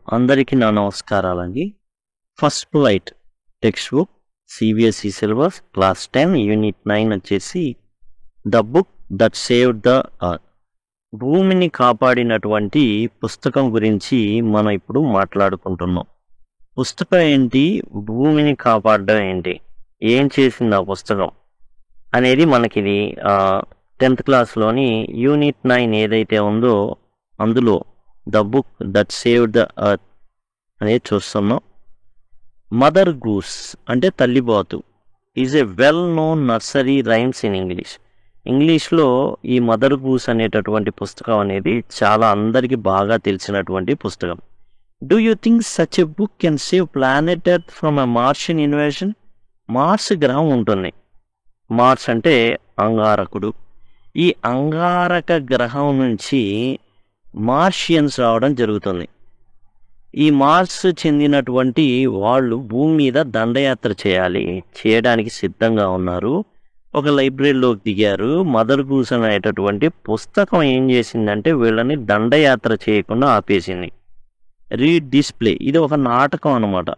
అందరికీ నా నమస్కారాలండి. First flight text book CBSE syllabus class 10 unit 9 వచ్చేసి the book that saved the earth. భూమిని కాపాడినటువంటి పుస్తకం గురించి మనం ఇప్పుడు మాట్లాడుకుంటున్నాం. పుస్తకం ఏంటి, భూమిని కాపాడడం ఏంటి, ఏం చేసింది ఆ పుస్తకం అనేది మనకి 10th క్లాస్లోని యూనిట్ 9 ఏదైతే ఉందో అందులో the book that saved the earth అనేది చూస్తున్నాం. మదర్ గూస్ అంటే తల్లిబాతు is a well known nursery rhymes in ఇంగ్లీష్లో ఈ మదర్ గూస్ అనేటటువంటి పుస్తకం అనేది చాలా అందరికీ బాగా తెలిసినటువంటి పుస్తకం. Do you think such a book can save planet Earth from a Martian invasion? Mars గ్రహం ఉంటుంది. మార్స్ అంటే అంగారకుడు. ఈ అంగారక గ్రహం నుంచి మార్షియన్స్ రావడం జరుగుతుంది. ఈ మార్స్ చెందినటువంటి వాళ్ళు భూమి మీద దండయాత్ర చేయడానికి సిద్ధంగా ఉన్నారు. ఒక లైబ్రరీలోకి దిగారు. మదర్ గూస్ అనేటటువంటి పుస్తకం ఏం చేసిందంటే వీళ్ళని దండయాత్ర చేయకుండా ఆపేసింది. రీడ్ డిస్ప్లే ఇది ఒక నాటకం అన్నమాట.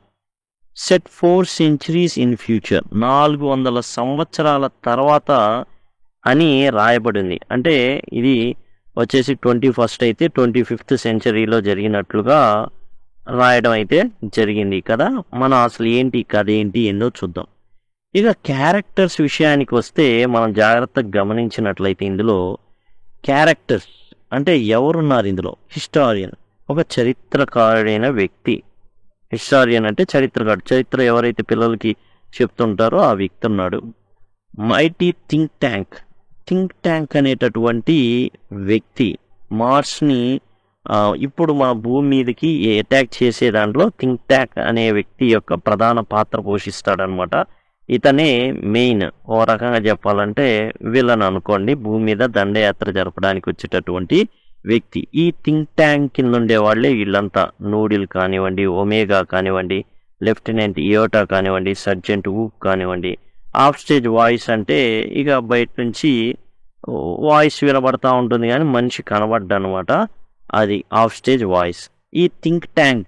సెట్ 4 centuries ఇన్ ఫ్యూచర్ 400 సంవత్సరాల తర్వాత అని రాయబడింది. అంటే ఇది వచ్చేసి 21st అయితే 25th centuryలో జరిగినట్లుగా రాయడం అయితే జరిగింది కదా. మనం అసలు ఏంటి కథ ఏంటి ఎన్నో చూద్దాం. ఇక క్యారెక్టర్స్ విషయానికి వస్తే మనం జాగ్రత్తగా గమనించినట్లయితే ఇందులో క్యారెక్టర్స్ అంటే ఎవరున్నారు ఇందులో? హిస్టారియన్, ఒక చరిత్రకారుడైన వ్యక్తి. హిస్టారియన్ అంటే చరిత్రకారుడు. చరిత్ర ఎవరైతే పిల్లలకి చెప్తుంటారో ఆ వ్యక్తి ఉన్నాడు. మైటీ థింక్ ట్యాంక్ అనేటటువంటి వ్యక్తి మార్స్ని ఇప్పుడు మన భూమి మీదకి అటాక్ చేసే దాంట్లో థింక్ ట్యాంక్ అనే వ్యక్తి యొక్క ప్రధాన పాత్ర పోషిస్తాడనమాట. ఇతనే మెయిన్, ఓ రకంగా చెప్పాలంటే విలన్ అనుకోండి. భూమి మీద దండయాత్ర జరపడానికి వచ్చేటటువంటి వ్యక్తి. ఈ థింక్ ట్యాంక్ కింద ఉండే వాళ్ళే వీళ్ళంతా. నూడిల్ కానివ్వండి, ఒమేగా కానివ్వండి, లెఫ్టినెంట్ ఇయోటా కానివ్వండి, సర్జెంట్ ఊక్ కానివ్వండి. ఆఫ్ స్టేజ్ వాయిస్ అంటే ఇక బయట నుంచి వాయిస్ వినబడతా ఉంటుంది కానీ మనిషి కనబడ్డనమాట. అది ఆఫ్ స్టేజ్ వాయిస్. ఈ థింక్ ట్యాంక్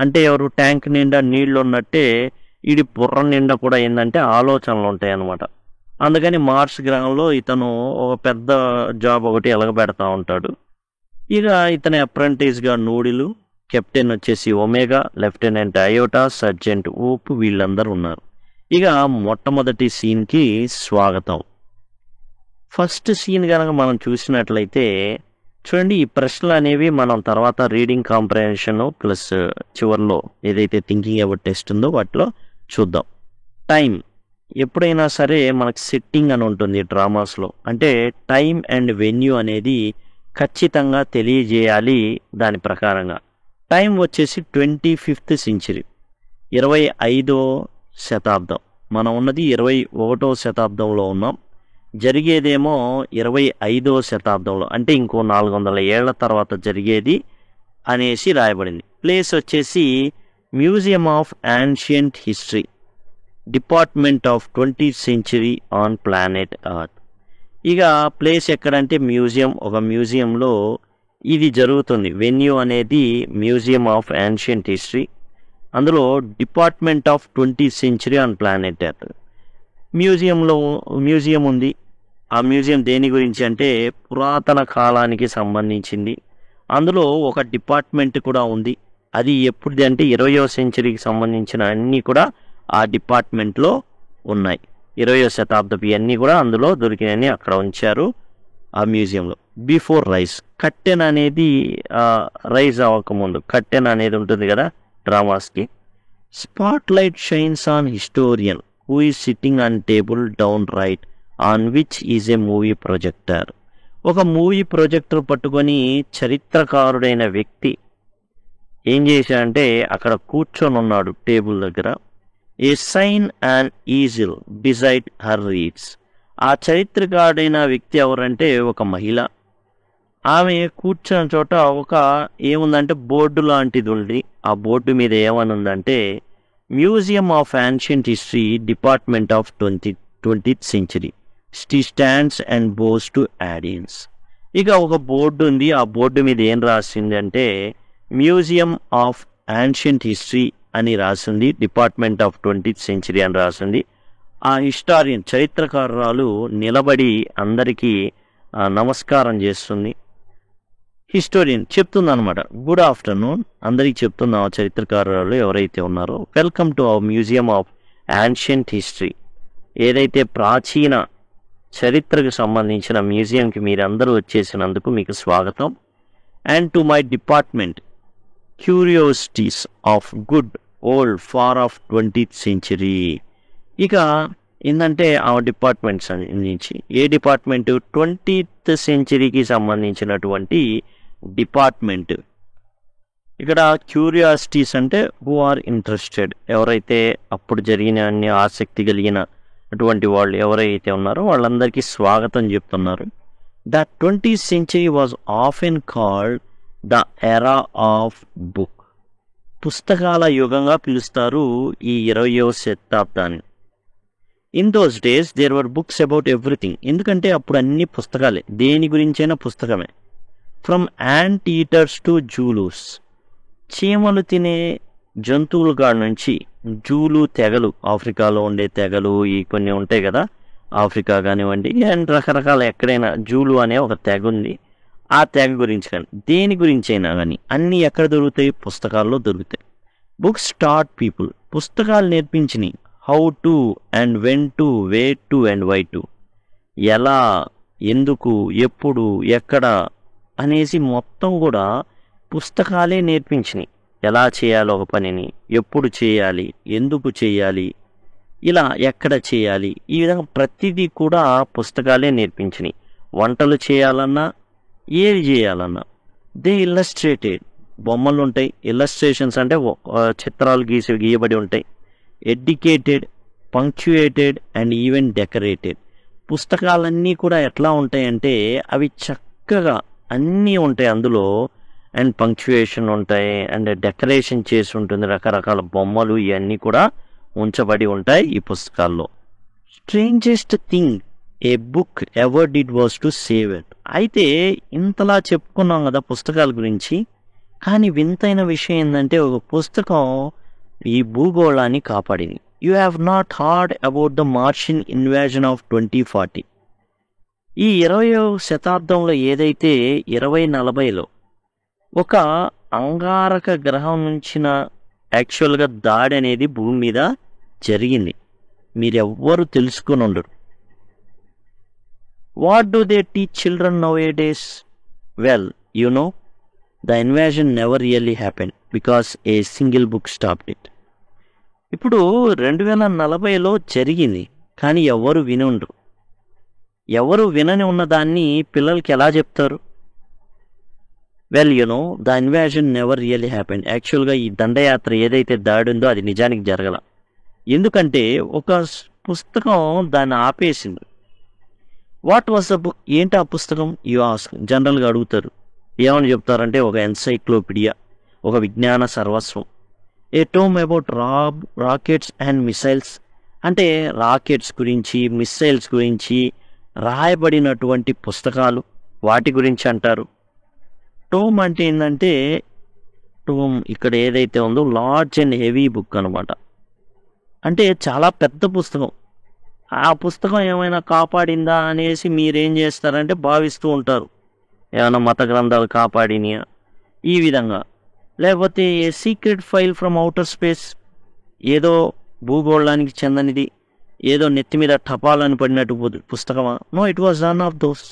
అంటే ఎవరు? ట్యాంక్ నిండా నీళ్లు ఉన్నట్టే వీడి బుర్ర నిండా కూడా ఏంటంటే ఆలోచనలు ఉంటాయి అన్నమాట. అందుకని మార్స్ గ్రహంలో ఇతను ఒక పెద్ద జాబ్ ఒకటి ఎలగబెడతా ఉంటాడు. ఇక ఇతని అప్రెంటిస్గా నూడిలు, కెప్టెన్ వచ్చేసి ఒమేగా, లెఫ్టినెంట్ అయోటా, సర్జెంట్ ఊప్ వీళ్ళందరూ ఉన్నారు. ఇక మొట్టమొదటి సీన్కి స్వాగతం. ఫస్ట్ సీన్ కనుక మనం చూసినట్లయితే చూడండి, ఈ ప్రశ్నలు అనేవి మనం తర్వాత రీడింగ్ కాంప్రహెన్షన్ ప్లస్ చివరిలో ఏదైతే థింకింగ్ అబౌట్ టెస్ట్ ఉందో వాటిలో చూద్దాం. టైం ఎప్పుడైనా సరే మనకు సెట్టింగ్ అని ఉంటుంది డ్రామాస్లో. అంటే టైం అండ్ వెన్యూ అనేది ఖచ్చితంగా తెలియజేయాలి. దాని ప్రకారంగా టైం వచ్చేసి 25th century 25వ శతాబ్దం. మనం ఉన్నది 21వ శతాబ్దంలో ఉన్నాం. జరిగేదేమో 25వ శతాబ్దంలో, అంటే ఇంకో 400 ఏళ్ల తర్వాత జరిగేది అనేసి రాయబడింది. ప్లేస్ వచ్చేసి museum of ancient history, department of 20th century on planet earth. ఇక ప్లేస్ ఎక్కడంటే మ్యూజియం, ఒక మ్యూజియంలో ఇది జరుగుతుంది. వెన్యూ అనేది మ్యూజియం ఆఫ్ యాన్షియంట్ హిస్టరీ, అందులో department of 20th century on planet earth. Museum ఉంది. ఆ మ్యూజియం దేని గురించి అంటే పురాతన కాలానికి సంబంధించింది. అందులో ఒక డిపార్ట్మెంట్ కూడా ఉంది. అది ఎప్పుడుది అంటే 20వ సెంచరీకి సంబంధించిన అన్నీ కూడా ఆ డిపార్ట్మెంట్లో ఉన్నాయి. 20వ శతాబ్దపు అన్నీ కూడా అందులో దొరికినవి అక్కడ ఉంచారు ఆ మ్యూజియంలో. బిఫోర్ రైస్, కట్టెన్ అనేది రైజ్ అవ్వకముందు కట్టెన్ అనేది ఉంటుంది కదా డ్రామాస్కి. Spot light shines on historian who is sitting on table down right on which is a movie projector. ఒక మూవీ ప్రొజెక్టర్ పట్టుకొని చరిత్రకారుడైన వ్యక్తి ఏం చేశాడంటే అక్కడ కూర్చొని ఉన్నాడు టేబుల్ దగ్గర. A sign and easel decide her reads. ఆ చరిత్రకారుడైన వ్యక్తి ఎవరంటే ఒక మహిళ. ఆమె కూర్చున్న చోట ఒక ఏముందంటే బోర్డు లాంటిది ఉంది. ఆ బోర్డు మీద ఏమని ఉందంటే museum of ancient history, department of 20th century stands and bows to audience. ఇక ఒక బోర్డు ఉంది. ఆ బోర్డు మీద ఏం రాసింది అంటే మ్యూజియం ఆఫ్ యాన్షియంట్ హిస్టరీ అని రాసింది, డిపార్ట్మెంట్ ఆఫ్ 20th సెంచరీ అని రాసింది. ఆ హిస్టారియన్ చరిత్రకారురాలు నిలబడి అందరికీ నమస్కారం చేస్తుంది. హిస్టోరియన్ చెప్తుంది అనమాట, గుడ్ ఆఫ్టర్నూన్ అందరికీ చెప్తున్నాం ఆ చరిత్రకారురాలు ఎవరైతే ఉన్నారో, welcome to our museum of ancient history. ఏదైతే ప్రాచీన చరిత్రకు సంబంధించిన మ్యూజియంకి మీరందరూ వచ్చేసినందుకు మీకు స్వాగతం. And to my department curiosities of good old far off 20th century. ఇక ఏంటంటే ఆ డిపార్ట్మెంట్స్ నుంచి ఏ డిపార్ట్మెంట్, 20th సెంచరీకి సంబంధించినటువంటి డిపార్ట్మెంట్. ఇక్కడ క్యూరియాసిటీస్ అంటే హూ ఆర్ ఇంట్రెస్టెడ్, ఎవరైతే అప్పుడు జరిగిన అన్ని ఆసక్తి కలిగిన అటువంటి వాళ్ళు ఎవరైతే ఉన్నారో వాళ్ళందరికీ స్వాగతం చెప్తున్నారు. The 20th century was often called the era of book. పుస్తకాల యుగంగా పిలుస్తారు ఈ 20వ శతాబ్దాన్ని. In those days there were books about everything. ఎందుకంటే అప్పుడు అన్ని పుస్తకాలే, దేని గురించైనా పుస్తకమే. From anteaters to Zulus, చీమలు తినే జంతువుల కాడ నుంచి జూలు తెగలు, ఆఫ్రికాలో ఉండే తెగలు ఈ కొన్ని ఉంటాయి కదా, ఆఫ్రికా కానివ్వండి అండ్ రకరకాల ఎక్కడైనా జూలు అనే ఒక తెగ ఉంది. ఆ తెగ గురించి కానీ దేని గురించి అయినా కానీ అన్నీ ఎక్కడ దొరుకుతాయి, పుస్తకాల్లో దొరుకుతాయి. బుక్స్ టాట్ పీపుల్, పుస్తకాలు నేర్పించినాయి. How to and when to, where to and why to, ఎలా, ఎందుకు, ఎప్పుడు, ఎక్కడ అనేసి మొత్తం కూడా పుస్తకాలే నేర్పించినాయి. ఎలా చేయాలి ఒక పనిని, ఎప్పుడు చేయాలి, ఎందుకు చేయాలి, ఇలా ఎక్కడ చేయాలి, ఈ విధంగా ప్రతిదీ కూడా పుస్తకాలే నేర్పించినాయి. వంటలు చేయాలన్నా ఏది చేయాలన్నా. దే ఇల్లస్ట్రేటెడ్, బొమ్మలు ఉంటాయి, ఇల్లస్ట్రేషన్స్ అంటే చిత్రాలు గీయబడి ఉంటాయి. Educated, పంక్చుయేటెడ్ and even decorated. పుస్తకాలన్నీ కూడా ఎట్లా ఉంటాయంటే అవి చక్కగా అన్నీ ఉంటాయి అందులో, అండ్ పంక్చుయేషన్ ఉంటాయి అండ్ డెకరేషన్ చేసి ఉంటుంది, రకరకాల బొమ్మలు ఇవన్నీ కూడా ఉంచబడి ఉంటాయి ఈ పుస్తకాల్లో. Strangest thing A book ever did was to save it. అయితే ఇంతలా చెప్పుకున్నాం కదా పుస్తకాల గురించి, కానీ వింతైన విషయం ఏంటంటే ఒక పుస్తకం ఈ భూగోళాన్ని కాపాడింది. You have not heard about the Martian invasion of 2040. ఈ 20వ శతాబ్దంలో ఏదైతే 2040లో ఒక అంగారక గ్రహం నుంచిన యాక్చువల్గా దాడి అనేది భూమి మీద జరిగింది, మీరెవ్వరూ తెలుసుకొని ఉండరు. What do they teach children nowadays? Well, you know, the invasion never really happen because a single book stopped it. ఇప్పుడు 2040లో జరిగింది, కానీ ఎవరు వినుండ్రు. ఎవరు వినని ఉన్నదాన్ని పిల్లలకి ఎలా చెప్తారు? Well, you know, the invasion never really happen. యాక్చువల్గా ఈ దండయాత్ర ఏదైతే దాడి ఉందో అది నిజానికి జరగల. ఎందుకంటే ఒక పుస్తకం దాన్ని ఆపేసింది. What was the book? ఏంటి ఆ పుస్తకం? You ask. జనరల్గా అడుగుతారు, ఏమని చెప్తారంటే ఒక ఎన్సైక్లోపీడియా, ఒక విజ్ఞాన సర్వస్వం. A tome about rockets and missiles, అంటే రాకెట్స్ గురించి మిసైల్స్ గురించి రాయబడినటువంటి పుస్తకాలు, వాటి గురించి అంటారు. టోమ్ అంటే ఏంటంటే, టోమ్ ఇక్కడ ఏదైతే ఉందో లార్జ్ అండ్ హెవీ బుక్ అనమాట. అంటే చాలా పెద్ద పుస్తకం. ఆ పుస్తకం ఏమైనా కాపాడిందా అనేసి మీరేం చేస్తారంటే భావిస్తూ ఉంటారు, ఏమైనా మత గ్రంథాలు కాపాడినాయా ఈ విధంగా. లేకపోతే a secret file from outer space, ఏదో భూగోళానికి చెందనిది, ఏదో నెత్తి మీద టపాలని పడినట్టు పుస్తకమా? No, it was none of those.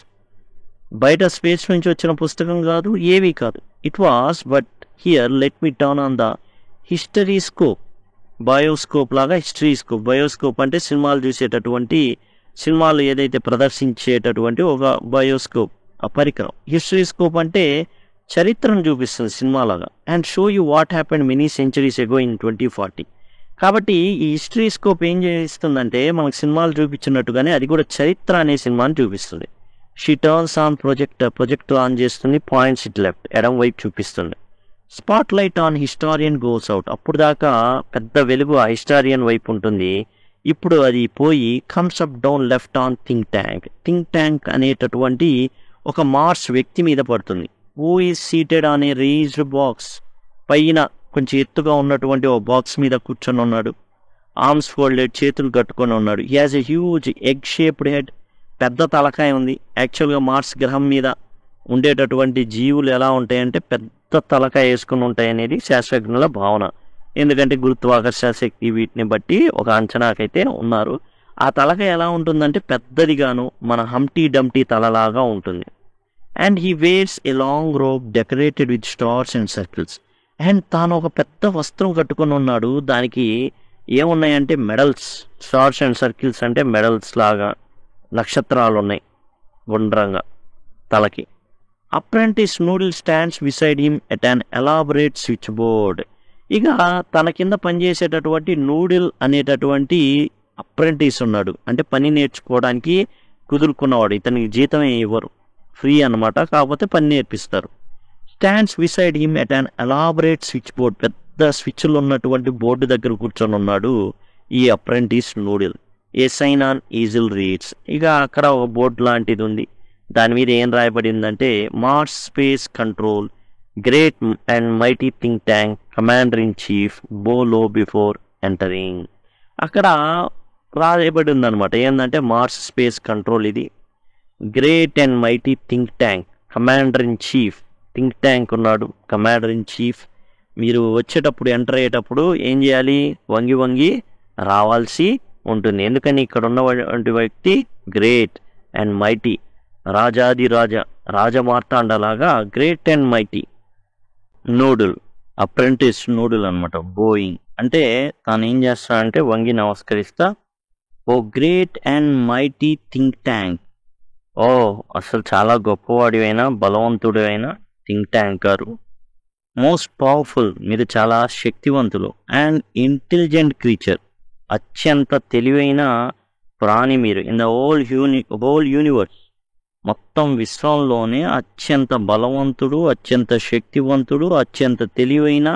బయట స్పేస్ నుంచి వచ్చిన పుస్తకం కాదు, ఏవి కాదు. It was, but here let me turn on the history scope. Bioscope లాగా హిస్టరీ స్కోప్. బయోస్కోప్ అంటే సినిమాలు చూసేటటువంటి, సినిమాలు ఏదైతే ప్రదర్శించేటటువంటి ఒక బయోస్కోప్ ఆ పరికరం. హిస్టరీ స్కోప్ అంటే చరిత్రను చూపిస్తుంది సినిమాలాగా. And show you what happened many centuries ago in 2040. కాబట్టి ఈ హిస్టరీ స్కోప్ ఏం చేస్తుందంటే మనకు సినిమాలు చూపించినట్టుగానే అది కూడా చరిత్ర అనే సినిమాని చూపిస్తుంది. She turns on projector on చేస్తుంది, పాయింట్స్ ఇట్ లెఫ్ట్, ఎడం వైపు చూపిస్తుంది. Spot light on historian goes out. అప్పుడు దాకా పెద్ద వెలుగు ఆ హిస్టారియన్ వైపు ఉంటుంది, ఇప్పుడు అది పోయి comes up down left on think tank. Think tank అనేటటువంటి ఒక మార్స్ వ్యక్తి మీద పడుతుంది. Who is seated on a raised box. పైన కొంచెం ఎత్తుగా ఉన్నటువంటి ఓ బాక్స్ మీద కూర్చొని ఉన్నాడు. ఆర్మ్స్ ఫోల్డెడ్, చేతులు కట్టుకొని ఉన్నాడు. He has a huge egg shaped head, పెద్ద తలకాయ ఉంది. యాక్చువల్గా మార్స్ గ్రహం మీద ఉండేటటువంటి జీవులు ఎలా ఉంటాయంటే పెద్ద తలకాయ వేసుకుని ఉంటాయి అనేది శాస్త్రజ్ఞుల భావన. ఎందుకంటే గురుత్వాకర్షణ శక్తి వీటిని బట్టి ఒక అంచనాకైతే ఉన్నారు. ఆ తలకాయ ఎలా ఉంటుందంటే పెద్దదిగాను మన హంటీ డంటీ తలలాగా ఉంటుంది. And he wears a long robe decorated with stars and circles. And తాను ఒక పెద్ద వస్త్రం కట్టుకొని ఉన్నాడు. దానికి ఏమున్నాయంటే మెడల్స్, స్టార్స్ అండ్ సర్కిల్స్ అంటే మెడల్స్ లాగా నక్షత్రాలు ఉన్నాయి గుండ్రంగా తలకి. Apprentice Noodle stands beside him at an elaborate switch board. ఇక తన కింద పనిచేసేటటువంటి నూడిల్ అనేటటువంటి అప్రెంటిస్ ఉన్నాడు. అంటే పని నేర్చుకోవడానికి కుదురుకున్నవాడు. ఇతనికి జీతమే ఇవ్వరు, ఫ్రీ అనమాట, కాకపోతే పని నేర్పిస్తారు. Stands beside him at an elaborate switch board. పెద్ద స్విచ్లు ఉన్నటువంటి బోర్డు దగ్గర కూర్చొని ఉన్నాడు ఈ apprentice noodle. A sign on easel reads. ఇక అక్కడ ఒక బోర్డు లాంటిది ఉంది. దాని మీద ఏం రాయబడిందంటే Mars space control great and mighty think tank commander in chief bow low before entering. అక్కడ రాయబడి ఉందన్నమాట. ఏంటంటే మార్స్ స్పేస్ కంట్రోల్ ఇది great and mighty think tank, commander in chief. Think tank ఉన్నాడు, కమాండర్ ఇన్ చీఫ్. మీరు వచ్చేటప్పుడు ఎంటర్ అయ్యేటప్పుడు ఏం చేయాలి? వంగి వంగి రావాల్సి ఉంటుంది. ఎందుకని ఇక్కడ ఉన్నటువంటి వ్యక్తి గ్రేట్ అండ్ మైటీ, రాజాది రాజా, రాజమార్తాండలాగా great and mighty. Noodle, apprentice noodle అనమాట. బోయింగ్ అంటే తాను ఏం చేస్తాడంటే వంగి నమస్కరిస్తా, O great and mighty think tank. ఓ అసలు చాలా గొప్పవాడివైనా బలవంతుడైన థింక్ ట్యాంక్ గారు. మోస్ట్ పవర్ఫుల్, మీరు చాలా శక్తివంతులు. అండ్ ఇంటెలిజెంట్ క్రీచర్, అత్యంత తెలివైన ప్రాణి మీరు. ఇన్ ద హోల్ యూనివర్స్, మొత్తం విశ్వంలోనే అత్యంత బలవంతుడు, అత్యంత శక్తివంతుడు, అత్యంత తెలివైన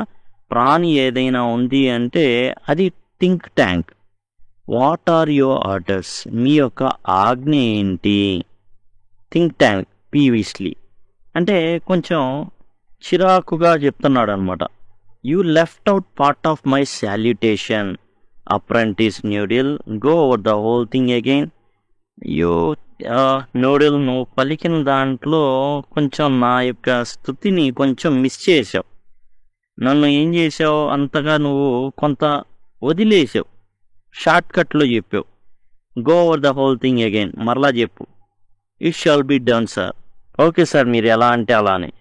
ప్రాణి ఏదైనా ఉంది అంటే అది Think Tank. What are your orders? మీ యొక్క ఆజ్ఞ ఏంటి? థింక్ ట్యాంక్ పీవియస్లీ అంటే కొంచెం చిరాకుగా చెప్తున్నాడు అనమాట. You left out part of my salutation apprentice noodle, go over the whole thing again. Noodle, నువ్వు పలికిన దాంట్లో కొంచెం నా యొక్క స్థుతిని కొంచెం మిస్ చేసావు. నన్ను ఏం చేసావు? అంతగా నువ్వు కొంత వదిలేసావు, షార్ట్ కట్లో చెప్పావు. Go over the whole thing again, మరలా చెప్పు. It shall be done sir. Okay sir, మీరు ఎలా అంటే అలానే.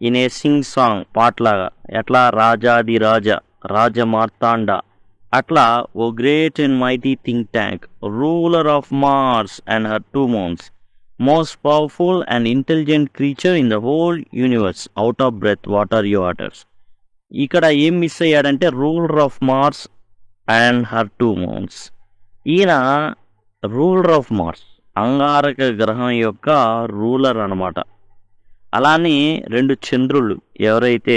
ఇన్ ఏ సింగ్ సాంగ్, పాటలాగా. ఎట్లా? రాజాది రాజా, రాజమార్తాండ, అట్లా oh great and mighty think Tank, ruler of Mars and her 2 moons, most powerful and intelligent creature in the whole universe, out of breath, what are your orders. ఇక్కడ ఏం miss అయ్యాడంటే ruler of Mars and her 2 moons. ఈయన ruler of Mars, అంగారక గ్రహం యొక్క ruler అనమాట. అలానే 2 చంద్రులు, ఎవరైతే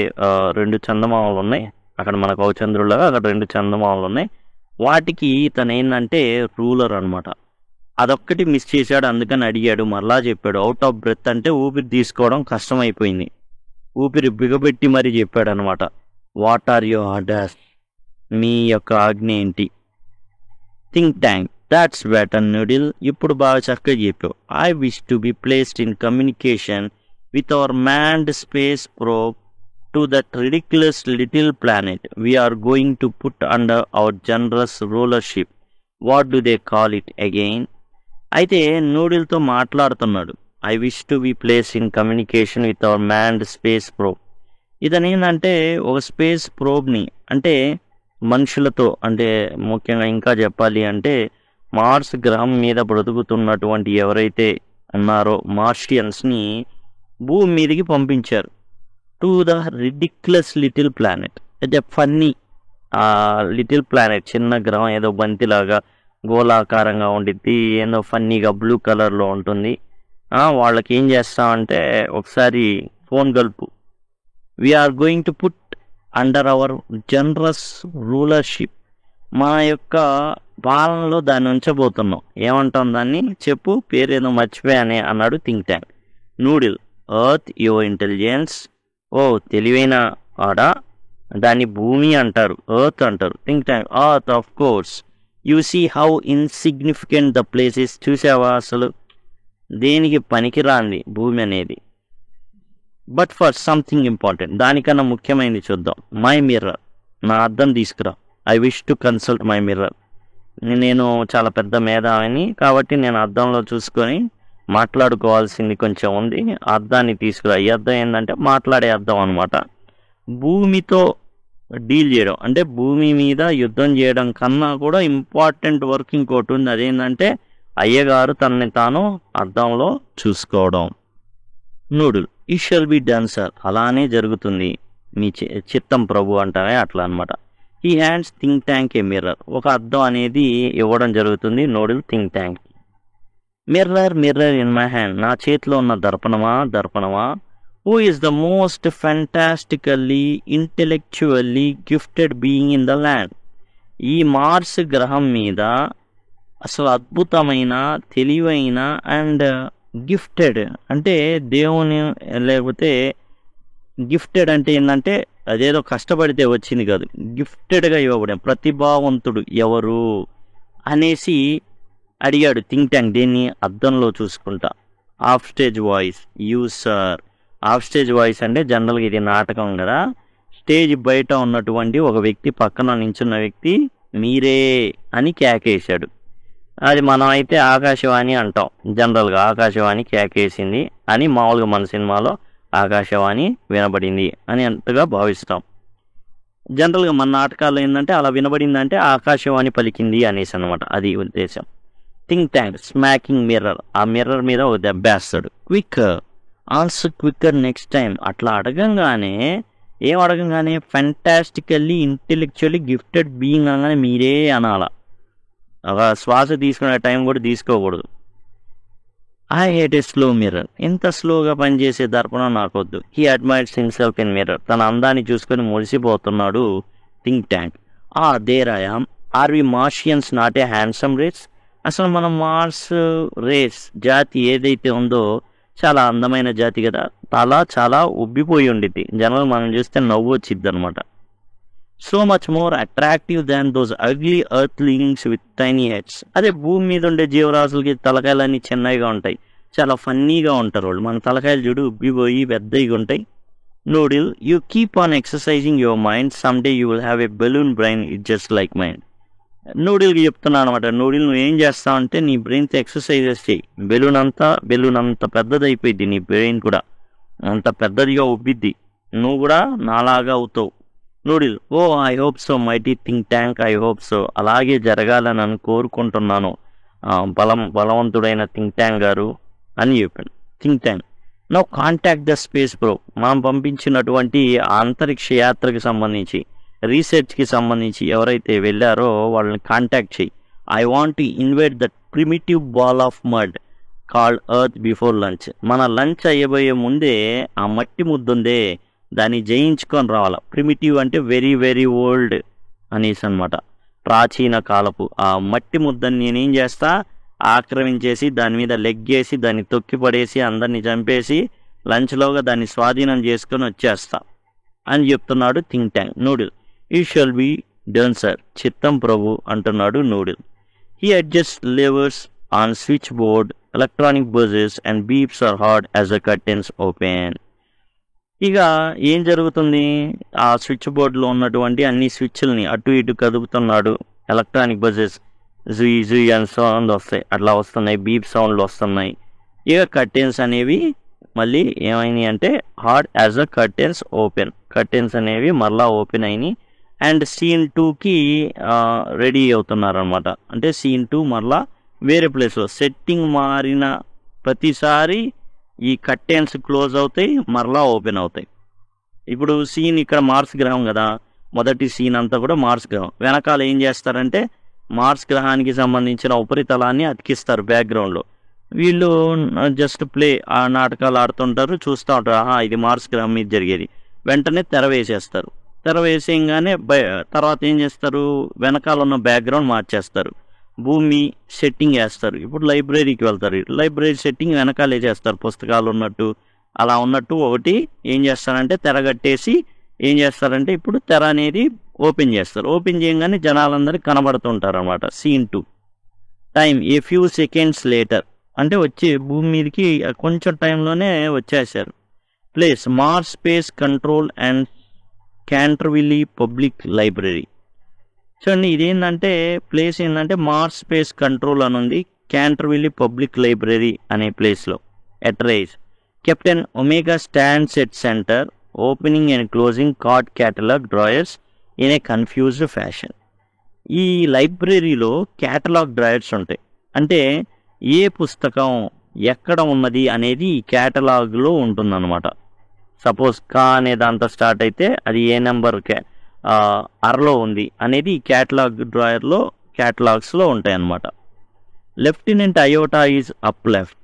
2 చందమామలు ఉన్నాయి, అక్కడ మనకు ఒక చంద్రుడులాగా అక్కడ 2 చందమామలు ఉన్నాయి, వాటికి తను ఏంటంటే రూలర్ అనమాట. అదొక్కటి మిస్ చేశాడు, అందుకని అడిగాడు. మరలా చెప్పాడు. అవుట్ ఆఫ్ బ్రెత్ అంటే ఊపిరి తీసుకోవడం కష్టమైపోయింది, ఊపిరి బిగబెట్టి మరీ చెప్పాడు అనమాట. What are your orders? మీ యొక్క ఆజ్ఞ ఏంటి? Think Tank, that's better Noodle, ఇప్పుడు బాగా చక్కగా చెప్పావు. I wish to be placed in communication with our manned space probe to that ridiculous little planet we are going to put under our generous rulership. What do they call it again? అయితే నూడిల్తో మాట్లాడుతున్నాడు. I wish to be place in communication with our manned space probe. ఇదనేంటంటే ఒక space ప్రోబ్ని, అంటే మనుషులతో, అంటే ముఖ్యంగా ఇంకా చెప్పాలి అంటే మార్స్ గ్రహం మీద బ్రతుకుతున్నటువంటి ఎవరైతే ఉన్నారో మార్షియన్స్ని భూమి మీదకి పంపించారు. To the ridiculous little planet, అయితే ఫన్నీ లిటిల్ ప్లానెట్, చిన్న గ్రహం, ఏదో బంతిలాగా గోళాకారంగా ఉండిద్ది, ఏదో ఫన్నీగా బ్లూ కలర్లో ఉంటుంది. వాళ్ళకి ఏం చేస్తామంటే ఒకసారి ఫోన్ కలుపు. We're going to put under our generous rulership, మా యొక్క పాలనలో దాన్ని ఉంచబోతున్నాం. ఏమంటాం దాన్ని? చెప్పు, పేరేదో మర్చిపోయానే అన్నాడు Think Tank. Noodle, earth your intelligence, ఓ తెలివైన ఆడా, దాన్ని భూమి అంటారు, ఎర్త్ అంటారు. Think Tank earth of course. You see how insignificant the places. చూసావా అసలు దేనికి పనికిరాంది భూమి అనేది. బట్ ఫర్ సంథింగ్ ఇంపార్టెంట్, దానికన్నా ముఖ్యమైనది చూద్దాం. మై మిర్రర్, నా అద్దం తీసుకురా. I wish to consult my mirror. నేను చాలా పెద్ద మేధావిని కాబట్టి నేను అద్దంలో చూసుకొని మాట్లాడుకోవాల్సింది కొంచెం ఉంది. అద్దాన్ని తీసుకురా. ఈ అద్దం ఏంటంటే మాట్లాడే అద్దం అనమాట. భూమితో డీల్ చేయడం అంటే భూమి మీద యుద్ధం చేయడం కన్నా కూడా ఇంపార్టెంట్ వర్క్ ఇంకోటి ఉంది. అదేంటంటే అయ్యగారు తనని తాను అద్దంలో చూసుకోవడం. Noodle he shall be done sir. అలానే జరుగుతుంది మీ చిత్తం ప్రభు అంటారే అట్లా అనమాట. ఈ hands Think Tank a mirror. ఒక అద్దం అనేది ఇవ్వడం జరుగుతుంది Noodle Think Tank. Mirror mirror in my hand. నా చేతిలో ఉన్న దర్పణమా. Who is the most fantastically intellectually gifted being in the land. ఈ మార్స్ గ్రహం మీద అసలు అద్భుతమైన తెలివైన అండ్ గిఫ్టెడ్ అంటే దేవుని, లేకపోతే గిఫ్టెడ్ అంటే ఏంటంటే అదేదో కష్టపడితే వచ్చింది కాదు, గిఫ్టెడ్గా ఇవ్వబడే ప్రతిభావంతుడు ఎవరు అనేసి అడిగాడు థింక్ ట్యాంక్. దీన్ని అద్దంలో చూసుకుంటా. Of stage voice you sir. Of stage voice అంటే జనరల్గా ఇది నాటకం కదా. స్టేజ్ బయట ఉన్నటువంటి ఒక వ్యక్తి పక్కన నించున్న వ్యక్తి మీరే అని కేకేశాడు. అది మనం అయితే ఆకాశవాణి అంటాం జనరల్గా. ఆకాశవాణి కేకేసింది అని మామూలుగా మన సినిమాలో ఆకాశవాణి వినబడింది అని అంతగా భావిస్తాం. జనరల్గా మన నాటకాల్లో ఏంటంటే అలా వినబడిందంటే ఆకాశవాణి పలికింది అనేసి అనమాట. అది ఉద్దేశం. Think Tank smacking mirror. ఆ మిర్రర్ మీద ఒక దెబ్బేస్తాడు. Quicker also quicker next time. అట్లా అడగంగానే ఫ్యాంటాస్టికల్లీ ఇంటెలెక్చువల్లీ గిఫ్టెడ్ బీయింగ్ అనగానే మీరే అనాల. ఒక శ్వాస తీసుకునే టైం కూడా తీసుకోకూడదు. I hate a slow mirror. ఎంత స్లోగా పనిచేసే దర్పణం నాకొద్దు. He admires himself in mirror. తన అందాన్ని చూసుకొని మురిసిపోతున్నాడు Think Tank. There I am. Are we Martians not a handsome race. అసలు మనం మార్స్ రేస్ జాతి ఏదైతే ఉందో చాలా అందమైన జాతి కదా. తల చాలా ఉబ్బిపోయి ఉండిద్ది. జనరల్ మనం చూస్తే నవ్వు వచ్చిద్ది అనమాట. So much more attractive than those ugly earthlings with tiny heads. అదే భూమి మీద ఉండే జీవరాశులకి తలకాయలన్నీ చిన్నగా ఉంటాయి, చాలా ఫన్నీగా ఉంటారు వాళ్ళు. మన తలకాయలు చూడు ఉబ్బిపోయి పెద్దగా ఉంటాయి. Noodle you keep on exercising your mind, some day you will have a balloon brain it just like mind. నూడిల్కి చెప్తున్నాను అనమాట. నూడిల్ నువ్వు ఏం చేస్తావు అంటే నీ బ్రెయిన్తో ఎక్సర్సైజెస్ చేయి. బెలూన్ అంత పెద్దదైపోయింది. నీ బ్రెయిన్ కూడా అంత పెద్దదిగా ఉబ్బిద్ది. నువ్వు కూడా నాలాగా అవుతావు. Noodle I hope so mighty think tank. I hope so. అలాగే జరగాలని అని కోరుకుంటున్నాను బలవంతుడైన థింక్ ట్యాంక్ గారు అని చెప్పాడు. Think tank now contact the space pro. మనం పంపించినటువంటి అంతరిక్ష యాత్రకు సంబంధించి రీసెర్చ్కి సంబంధించి ఎవరైతే వెళ్ళారో వాళ్ళని కాంటాక్ట్ చేయి. I want to invite that primitive ball of mud called earth before lunch. మన లంచ్ అయ్యబోయే ముందే ఆ మట్టి ముద్దుందే దాన్ని జయించుకొని రావాల. ప్రిమిటివ్ అంటే వెరీ వెరీ ఓల్డ్ అనేసి అనమాట. ప్రాచీన కాలపు ఆ మట్టి ముద్దని నేనేం చేస్తా, ఆక్రమించేసి దాని మీద లెగ్గేసి దాన్ని తొక్కిపడేసి అందరినీ చంపేసి లంచ్లోగా దాన్ని స్వాధీనం చేసుకొని వచ్చేస్తా అని చెప్తున్నాడు Think Tank. Noodle you shall be done sir. చిత్తం ప్రభు అంటున్నాడు Noodle. He adjust levers on switch board, electronic buzzes and beeps are heard as the curtains open. ఇక ఏం జరుగుతుంది, ఆ స్విచ్ బోర్డులో ఉన్నటువంటి అన్ని స్విచ్లని అటు ఇటు కదుపుతున్నాడు. ఎలక్ట్రానిక్ బజెస్ జుయి అని సౌండ్ వస్తాయి, అట్లా వస్తున్నాయి. బీప్ సౌండ్లు వస్తున్నాయి. ఇక కర్టెన్స్ అనేవి మళ్ళీ ఏమైనాయి అంటే hard as a curtains open. Curtains అనేవి మరలా ఓపెన్ అయినాయి. అండ్ సీన్ 2కి రెడీ అవుతున్నారు అనమాట. అంటే సీన్ 2 మరలా వేరే ప్లేస్లో సెట్టింగ్ మారిన ప్రతిసారి ఈ కర్టెన్స్ క్లోజ్ అవుతాయి, మరలా ఓపెన్ అవుతాయి. ఇప్పుడు సీన్ ఇక్కడ మార్స్ గ్రహం కదా, మొదటి సీన్ అంతా కూడా మార్స్ గ్రహం. వెనకాల ఏం చేస్తారంటే మార్స్ గ్రహానికి సంబంధించిన ఉపరితలాన్ని అతికిస్తారు బ్యాక్గ్రౌండ్లో. వీళ్ళు జస్ట్ ప్లే ఆ నాటకాలు ఆడుతుంటారు, చూస్తూ ఉంటారు. ఇది మార్స్ గ్రహం మీద జరిగేది. వెంటనే తెర వేసేస్తారు. తెర వేసేయంగానే తర్వాత ఏం చేస్తారు, వెనకాల ఉన్న బ్యాక్గ్రౌండ్ మార్చేస్తారు. భూమి సెట్టింగ్ వేస్తారు. ఇప్పుడు లైబ్రరీకి వెళ్తారు. లైబ్రరీ సెట్టింగ్ వెనకాలే చేస్తారు, పుస్తకాలు ఉన్నట్టు అలా ఉన్నట్టు. ఒకటి ఏం చేస్తారంటే తెరగట్టేసి ఏం చేస్తారంటే ఇప్పుడు తెర అనేది ఓపెన్ చేస్తారు. ఓపెన్ చేయగానే జనాలందరూ కనబడుతుంటారు అనమాట. Scene 2 time a few seconds later అంటే వచ్చి భూమి మీదకి కొంచెం టైంలోనే వచ్చేసారు. Place Mars space control and Canterville public library. చూడండి ఇదేంటంటే ప్లేస్ ఏంటంటే మార్స్ స్పేస్ కంట్రోల్ అని ఉంది, క్యాంటర్విల్లీ పబ్లిక్ లైబ్రరీ అనే ప్లేస్లో. At rise captain Omega stands at center opening and closing card catalogue drawers in a confused fashion. ఈ లైబ్రరీలో క్యాటలాగ్ డ్రాయర్స్ ఉంటాయి. అంటే ఏ పుస్తకం ఎక్కడ ఉన్నది అనేది ఈ క్యాటలాగ్లో ఉంటుందన్నమాట. సపోజ్ కా అనే దాంతో స్టార్ట్ అయితే అది ఏ నెంబర్ అరలో ఉంది అనేది ఈ క్యాటలాగ్ డ్రాయర్లో క్యాటలాగ్స్లో ఉంటాయి అన్నమాట. Lieutenant iota is up left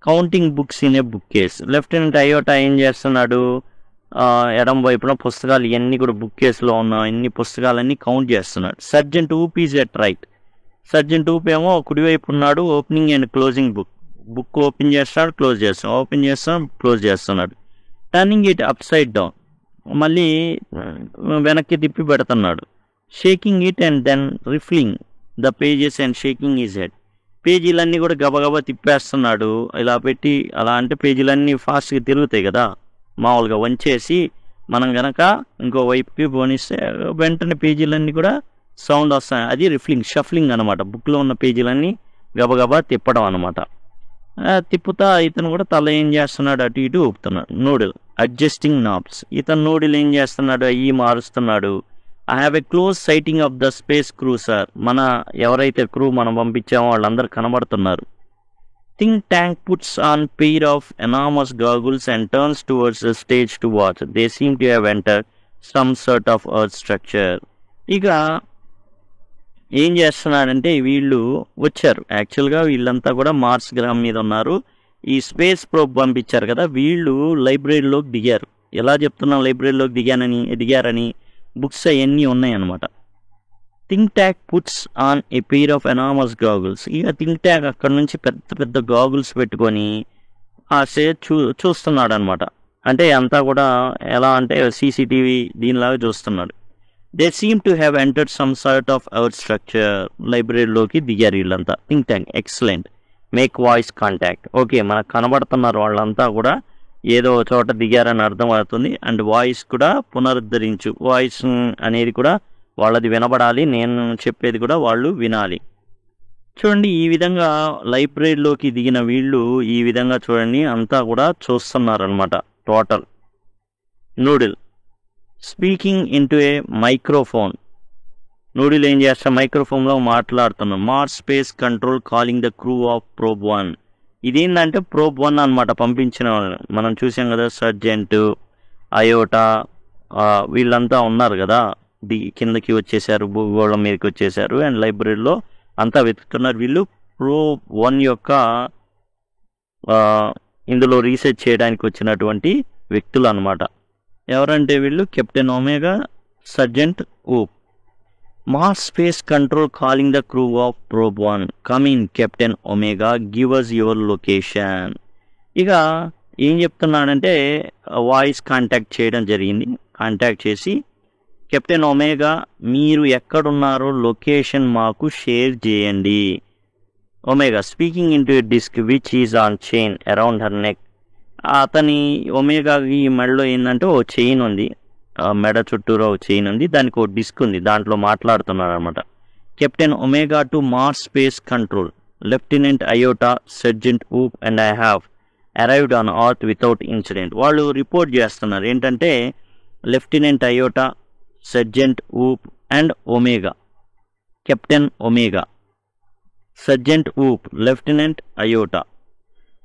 counting books in a book case. Lieutenant iota ఏం చేస్తున్నాడు, ఎడం వైపున పుస్తకాలు ఇవన్నీ కూడా బుక్ కేసులో ఉన్న ఇన్ని పుస్తకాలన్నీ కౌంట్ చేస్తున్నాడు. Sergeant Oop is at right. Sergeant Oop ఏమో కుడివైపు ఉన్నాడు, opening and closing book open చేస్తున్నాడు, క్లోజ్ చేస్తున్నాడు, ఓపెన్ చేస్తున్నాడు, క్లోజ్ చేస్తున్నాడు. Turning it upside down మళ్ళీ వెనక్కి తిప్పి పెడుతున్నాడు. Shaking it and then riffling the pages and shaking his head. పేజీలన్నీ కూడా గబగబా తిప్పేస్తున్నాడు. ఇలా పెట్టి అలా అంటే పేజీలన్నీ ఫాస్ట్గా తిరుగుతాయి కదా, మామూలుగా వంచేసి మనం గనక ఇంకో వైపుకి పోనిస్తే వెంటనే పేజీలన్నీ కూడా సౌండ్ వస్తాయి. అది రిఫ్లింగ్ షఫ్లింగ్ అనమాట. బుక్లో ఉన్న పేజీలన్నీ గబగబా తిప్పడం అనమాట. తిప్పుతా ఇతను కూడా తల ఏం చేస్తున్నాడు, అటు ఇటు ఊపుతున్నాడు. Noodle adjusting knobs. ఇతను నూడిల్ ఏం చేస్తున్నాడు, అయ్యి మారుస్తున్నాడు. I have a close sighting of the space crew sir. మన ఎవరైతే క్రూ మనం పంపించామో వాళ్ళందరూ కనబడుతున్నారు. Think Tank puts on pair of enormous goggles and turns towards the stage to watch. They seem to have enter some sort of earth structure. ఇక ఏం చేస్తున్నాడంటే వీళ్ళు వచ్చారు. యాక్చువల్గా వీళ్ళంతా కూడా మార్స్ గ్రహం మీద ఉన్నారు. ఈ స్పేస్ ప్రోబ్ పంపించారు కదా, వీళ్ళు లైబ్రరీలోకి దిగారు. ఎలా చెప్తున్నాం లైబ్రరీలోకి దిగారని బుక్స్ అవన్నీ ఉన్నాయన్నమాట. Think Tank puts on a pair of enormous goggles. ఇక థింక్ ట్యాక్ అక్కడ నుంచి పెద్ద పెద్ద గాగుల్స్ పెట్టుకొని ఆ స్టేజ్ చూస్తున్నాడు అనమాట. అంటే అంతా కూడా ఎలా అంటే సీసీటీవీ దీనిలాగా చూస్తున్నాడు. They seem to have entered some sort of earth structure. లైబ్రరీలోకి దిగారు వీళ్ళంతా. Think Tank excellent make voice contact. Okay మనకు కనబడుతున్నారు వాళ్ళంతా కూడా ఏదో చోట దిగారని అర్థం అవుతుంది. అండ్ వాయిస్ కూడా పునరుద్ధరించు. వాయిస్ అనేది కూడా వాళ్ళది వినబడాలి, నేను చెప్పేది కూడా వాళ్ళు వినాలి. చూడండి ఈ విధంగా లైబ్రరీలోకి దిగిన వీళ్ళు ఈ విధంగా చూడండి అంతా కూడా చూస్తున్నారనమాట. Total Noodle speaking into a microphone. Noodle ఏం చేస్తా మైక్రోఫోన్లో మాట్లాడుతున్నాం. Mars space control calling the crew of probe 1. ఇదేంటంటే ప్రోబ్ 1 అనమాట పంపించిన వాళ్ళు. మనం చూసాం కదా సర్జెంట్ అయోటా వీళ్ళంతా ఉన్నారు కదా, కిందకి వచ్చేసారు, భూగోళం మీదకి వచ్చేసారు. అండ్ లైబ్రరీలో అంతా వెతుకుతున్నారు. వీళ్ళు ప్రోబ్ 1 యొక్క ఇందులో రీసెర్చ్ చేయడానికి వచ్చినటువంటి వ్యక్తులు అనమాట. ఎవరంటే వీళ్ళు captain Omega, sergeant Oop. Mars space control calling the crew of probe 1 come in captain Omega give us your location. ఇక ఏం చెప్తున్నాడంటే వాయిస్ కాంటాక్ట్ చేయడం జరిగింది. కాంటాక్ట్ చేసి కెప్టెన్ ఒమేగా మీరు ఎక్కడున్నారో లొకేషన్ మాకు షేర్ చేయండి. Omega speaking into a disc which is on chain around her neck. అతని ఒమేగాకి మెడలో ఏంటంటే ఓ చైన్ ఉంది, మెడ చుట్టూరా ఓ చైన్ ఉంది, దానికి ఓ డిస్క్ ఉంది, దాంట్లో మాట్లాడుతున్నారు అనమాట. Captain Omega to Mars space control lieutenant Iota, sergeant Oop and I have arrived on earth without incident. వాళ్ళు రిపోర్ట్ చేస్తున్నారు ఏంటంటే lieutenant Iota, sergeant Oop and Omega. Captain Omega, sergeant Oop, lieutenant Iota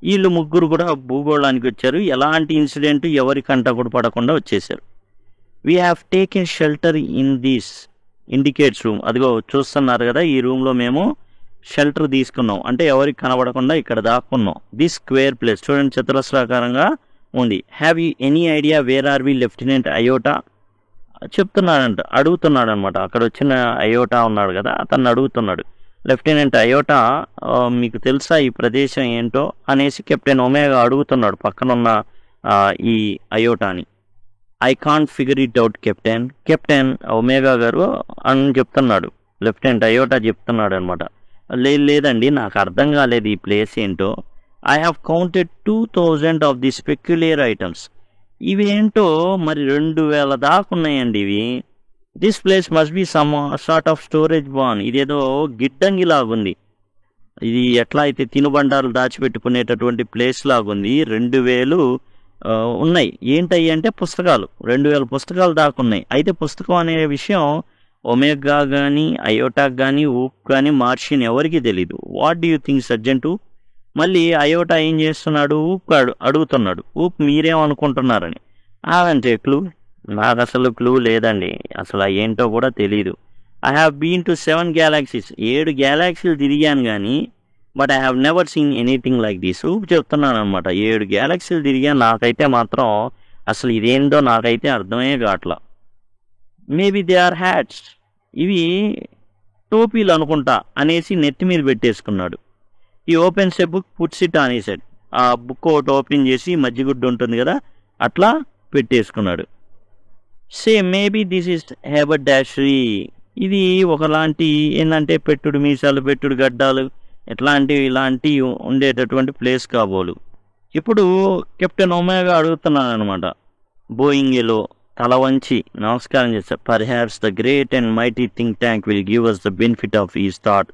వీళ్ళు ముగ్గురు కూడా భూగోళానికి వచ్చారు. ఎలాంటి incident ఎవరి కంట కూడా పడకుండా వచ్చేసారు. We have taken shelter in this indicates room. అదిగో చూస్తున్నారు కదా, ఈ రూమ్లో మేము షెల్టర్ తీసుకున్నాం, అంటే ఎవరికి కనబడకుండా ఇక్కడ దాక్కున్నాం. దిస్ స్క్వేర్ ప్లేస్ చూడండి చతురస్రాకారంగా ఉంది. Have you any idea where are we lieutenant Iota. అడుగుతున్నాడు అనమాట. అక్కడ వచ్చిన అయోటా ఉన్నాడు కదా, అతన్ని అడుగుతున్నాడు. లెఫ్టినెంట్ అయోటా మీకు తెలుసా ఈ ప్రదేశం ఏంటో అనేసి కెప్టెన్ ఒమేగా అడుగుతున్నాడు పక్కనున్న ఈ అయోటాని. I can't figure it out captain. Captain Omega గారు అని చెప్తున్నాడు. లెఫ్టినెంట్ అయోటా చెప్తున్నాడు అనమాట. లేదండి నాకు అర్థం కాలేదు ఈ ప్లేస్ ఏంటో. I have counted 2000 of the specular items. ఇవి ఏంటో మరి 2000 దాకా ఉన్నాయండి ఇవి. This place must be some sort of storage barn. ఇదేదో గిడ్డంగి లాగుంది. ఇది ఎట్లా అయితే తినుబండారు దాచిపెట్టుకునేటటువంటి ప్లేస్ లాగుంది. 2000 ఉన్నాయి. ఏంటయ్యి అంటే పుస్తకాలు. 2000 పుస్తకాలు దాకా ఉన్నాయి. అయితే పుస్తకం అనే విషయం ఒమేగా కానీ అయోటాకు కానీ ఊప్ కానీ మార్షియన్ ఎవరికి తెలీదు. What do you think sergeant? మళ్ళీ అయోటా ఏం చేస్తున్నాడు? ఊప్ అడుగుతున్నాడు. ఊప్ మీరేమనుకుంటున్నారని. అంటే క్లూ? నాకు అసలు క్లూ లేదండి. అసలు ఏంటో కూడా తెలీదు. I have been to 7 galaxies. 7 గ్యాలాక్సీలు తిరిగాను కానీ but I have never seen anything like this. Oop చెప్తున్నాను అనమాట. 7 గ్యాలాక్సీలు తిరిగాను. నాకైతే మాత్రం అసలు ఇదేంటో నాకైతే అర్థమే కావట్లా. Maybe they are hats. ఇవి టోపీలు అనుకుంటా అనేసి నెత్తి మీద పెట్టేసుకున్నాడు. He opens a book puts it on his set. ఆ బుక్ ఒకటి ఓపెన్ చేసి మజ్జిగుడ్డు ఉంటుంది కదా అట్లా పెట్టేసుకున్నాడు. Maybe this is haberdashery. ఇది ఒకలాంటి ఏంటంటే పెట్టుడు మీసాలు, పెట్టుడు గడ్డాలు ఇలాంటివి ఉండేటటువంటి ప్లేస్ కాబోలు. ఇప్పుడు కెప్టెన్ ఒమేగా అడుగుతున్నాను అనమాట. బోయింగ్లో తల వంచి నమస్కారం చేశారు. Perhaps the great and mighty think Tank will give us the benefit of is thought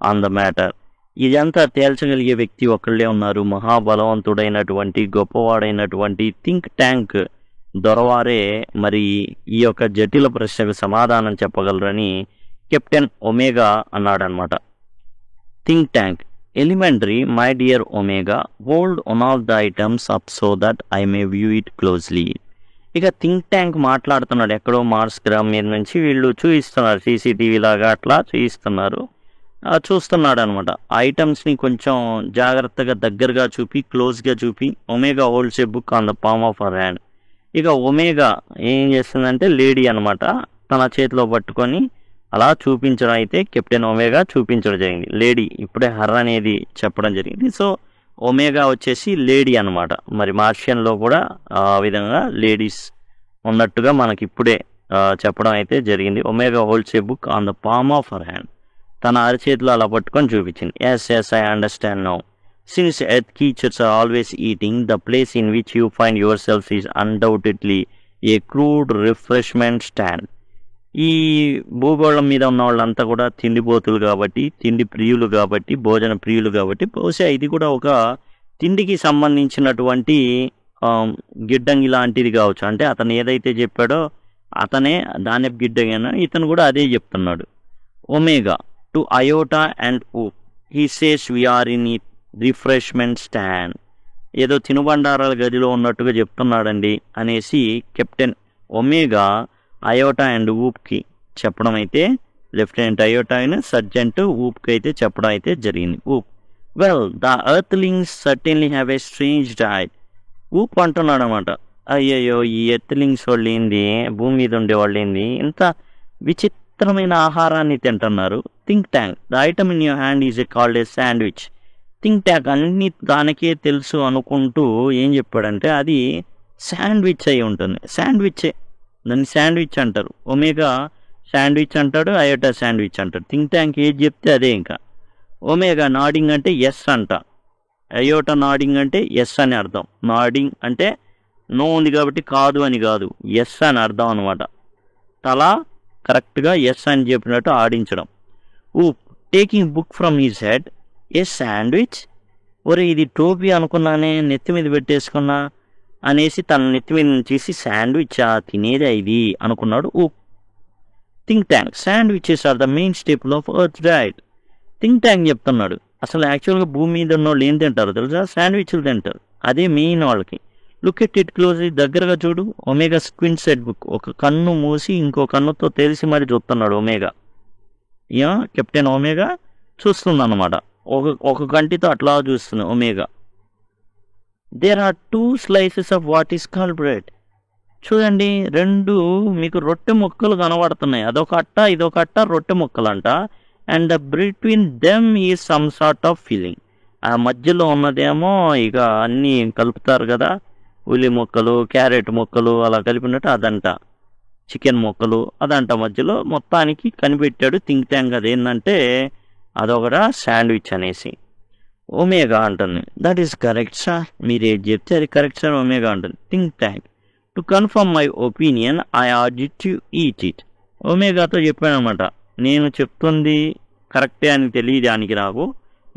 on the matter. ఇదంతా తేల్చగలిగే వ్యక్తి ఒకళ్ళే ఉన్నారు. మహాబలవంతుడైనటువంటి గొప్పవాడైనటువంటి థింక్ ట్యాంక్ దొరవారే మరి ఈ యొక్క జటిల ప్రశ్నకు సమాధానం చెప్పగలరని కెప్టెన్ ఒమేగా అన్నాడనమాట. Think Tank elementary. My dear Omega, hold one of the items up so that I may view it closely. ఇక థింక్ ట్యాంక్ మాట్లాడుతున్నాడు. ఎక్కడో మార్స్ గ్రహం మీద నుంచి వీళ్ళు చూపిస్తున్నారు. సీసీటీవీ లాగా అట్లా చూపిస్తున్నారు. చూస్తున్నాడు అనమాట. ఐటమ్స్ని కొంచెం జాగ్రత్తగా దగ్గరగా చూపి, క్లోజ్గా చూపి. Omega holds a book on the palm of her hand. ఇక ఒమేగా ఏం చేస్తుందంటే లేడీ అనమాట, తన చేతిలో పట్టుకొని అలా చూపించడం అయితే కెప్టెన్ ఒమేగా చూపించడం జరిగింది. లేడీ ఇప్పుడే హర్ అనేది చెప్పడం జరిగింది. సో ఒమేగా వచ్చేసి లేడీ అనమాట. మరి మార్షియన్లో కూడా ఆ విధంగా లేడీస్ ఉన్నట్టుగా మనకి ఇప్పుడే చెప్పడం అయితే జరిగింది. Omega holds a book on the palm of her hand. తన అరచేతిలో అలా పట్టుకొని చూపించింది. Yes I understand now. Since earth creatures are always eating, the place in which you find yourself is undoubtedly a crude refreshment stand. ఈ భూగోళం మీద ఉన్న వాళ్ళంతా కూడా తిండిపోతులు కాబట్టి, తిండి ప్రియులు కాబట్టి, భోజన ప్రియులు కాబట్టి బహుశా ఇది కూడా ఒక తిండికి సంబంధించినటువంటి గిడ్డంగి లాంటిది కావచ్చు. అంటే అతను ఏదైతే చెప్పాడో అతనే దాని గిడ్డంగి, ఇతను కూడా అదే చెప్తున్నాడు. Omega to Iota and Oop he says we're in it refreshment stand. ఏదో తినుబండారాల గదిలో ఉన్నట్టుగా చెప్తున్నాడండి అనేసి కెప్టెన్ ఒమేగా అయోటా అండ్ ఊప్కి చెప్పడం అయితే, లెఫ్టినెంట్ అయోటా అయిన సర్జెంట్ ఊప్కి అయితే చెప్పడం అయితే జరిగింది. Oop well the earthlings certainly have a strange diet. Oop అంటున్నాడు అనమాట. అయ్యయ్యో ఈ ఎర్త్లింగ్స్ వాళ్ళు ఏంది, భూమి మీద ఉండేవాళ్ళు ఏంది ఇంత విచిత్రమైన ఆహారాన్ని తింటున్నారు. Think tank the item in your hand is a called a sandwich. Think tank అన్ని దానికే తెలుసు అనుకుంటూ ఏం చెప్పాడంటే అది శాండ్విచ్ అయి ఉంటుంది. శాండ్విచ్చే, దాన్ని శాండ్విచ్ అంటారు. ఒమేగా శాండ్విచ్ అంటాడు, అయోటా శాండ్విచ్ అంటాడు. థింక్ ట్యాంక్ ఏది చెప్తే అదే. ఇంకా ఒమేగా నాడింగ్ అంటే ఎస్ అంట, అయోటా నాడింగ్ అంటే ఎస్ అని అర్థం. నాడింగ్ అంటే నో ఉంది కాబట్టి కాదు అని కాదు, ఎస్ అని అర్థం అనమాట. తల కరెక్ట్గా ఎస్ అని చెప్పినట్టు ఆడించడం. Oop taking book from his head a sandwich. ఒరే ఇది టోపీ అనుకున్నానే, నెత్తి మీద పెట్టేసుకున్నా అనేసి తన నెత్తి మీద తీసి శాండ్విచ్ తినేదే ఇది అనుకున్నాడు Oop. Think Tank sandwiches are the main staple of earth diet. Think Tank చెప్తున్నాడు అసలు యాక్చువల్గా భూమి మీద ఉన్న వాళ్ళు ఏం తింటారు తెలుసా? శాండ్విచ్లు తింటారు. అదే మెయిన్ వాళ్ళకి. లుక్ ఎట్ ఇట్ క్లోజ్, దగ్గరగా చూడు. Omega స్క్విన్ set book. ఒక కన్ను మూసి ఇంకో కన్నుతో తెలిసి మరి చూస్తున్నాడు ఒమేగా. కెప్టెన్ ఒమేగా చూస్తుంది అన్నమాట. ఒక కంటితో అట్లా చూస్తుంది Omega. There are 2 slices of what is called bread. చూడండి 2 మీకు రొట్టె ముక్కలు కనబడుతున్నాయి. అదొక అట్ట ఇదొక అట్ట రొట్టె ముక్కలంట. And between them is some sort of filling. ఆ మధ్యలో ఉన్నదేమో ఇక అన్నీ కలుపుతారు కదా ఉల్లి ముక్కలు, క్యారెట్ ముక్కలు అలా కలిపినట్టు అదంట, చికెన్ ముక్కలు అదంట మధ్యలో మొత్తానికి కనిపెట్టాడు థింక్ ట్యాంక్. అదేంటంటే అదొకట శాండ్విచ్ అనేసి. ఒమేగా అంటుంది. దట్ ఈస్ కరెక్ట్ సార్, మీరు ఏది చెప్తే అది కరెక్ట్ సార్. ఒమేగా అంటుంది. Think Tank to confirm my opinion I urge to eat it. ఒమేగాతో చెప్పానమాట, నేను చెప్తుంది కరెక్టే అని తెలియడానికి నాకు,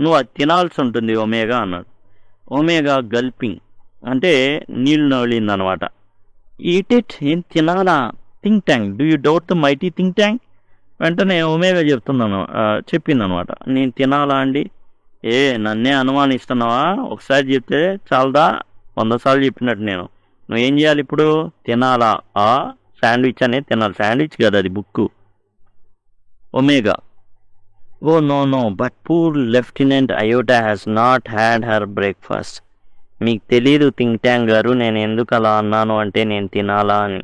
నువ్వు అది తినాల్సి ఉంటుంది ఒమేగా అన్నాడు. ఒమేగా గల్పింగ్ అంటే నీళ్ళు నవలిందనమాట. ఈట్ ఇట్, ఏం తినాలా? Think Tank, do you doubt the mighty think Tank? వెంటనే ఒమేగా చెప్పిందనమాట, నేను తినాలా అండి? నన్నే అనుమానిస్తున్నావా? ఒకసారి చెప్తే చాలదా? 100 సార్లు చెప్పినట్టు నేను. నువ్వేం చేయాలి ఇప్పుడు? తినాలా? శాండ్విచ్ అనేది తినాలి. శాండ్విచ్ కదా అది, book. Omega, oh no but poor lieutenant Iota has not had her breakfast. మీకు తెలీదు థింక్ ట్యాంక్ గారు, నేను ఎందుకు అలా అన్నాను అంటే నేను తినాలా అని.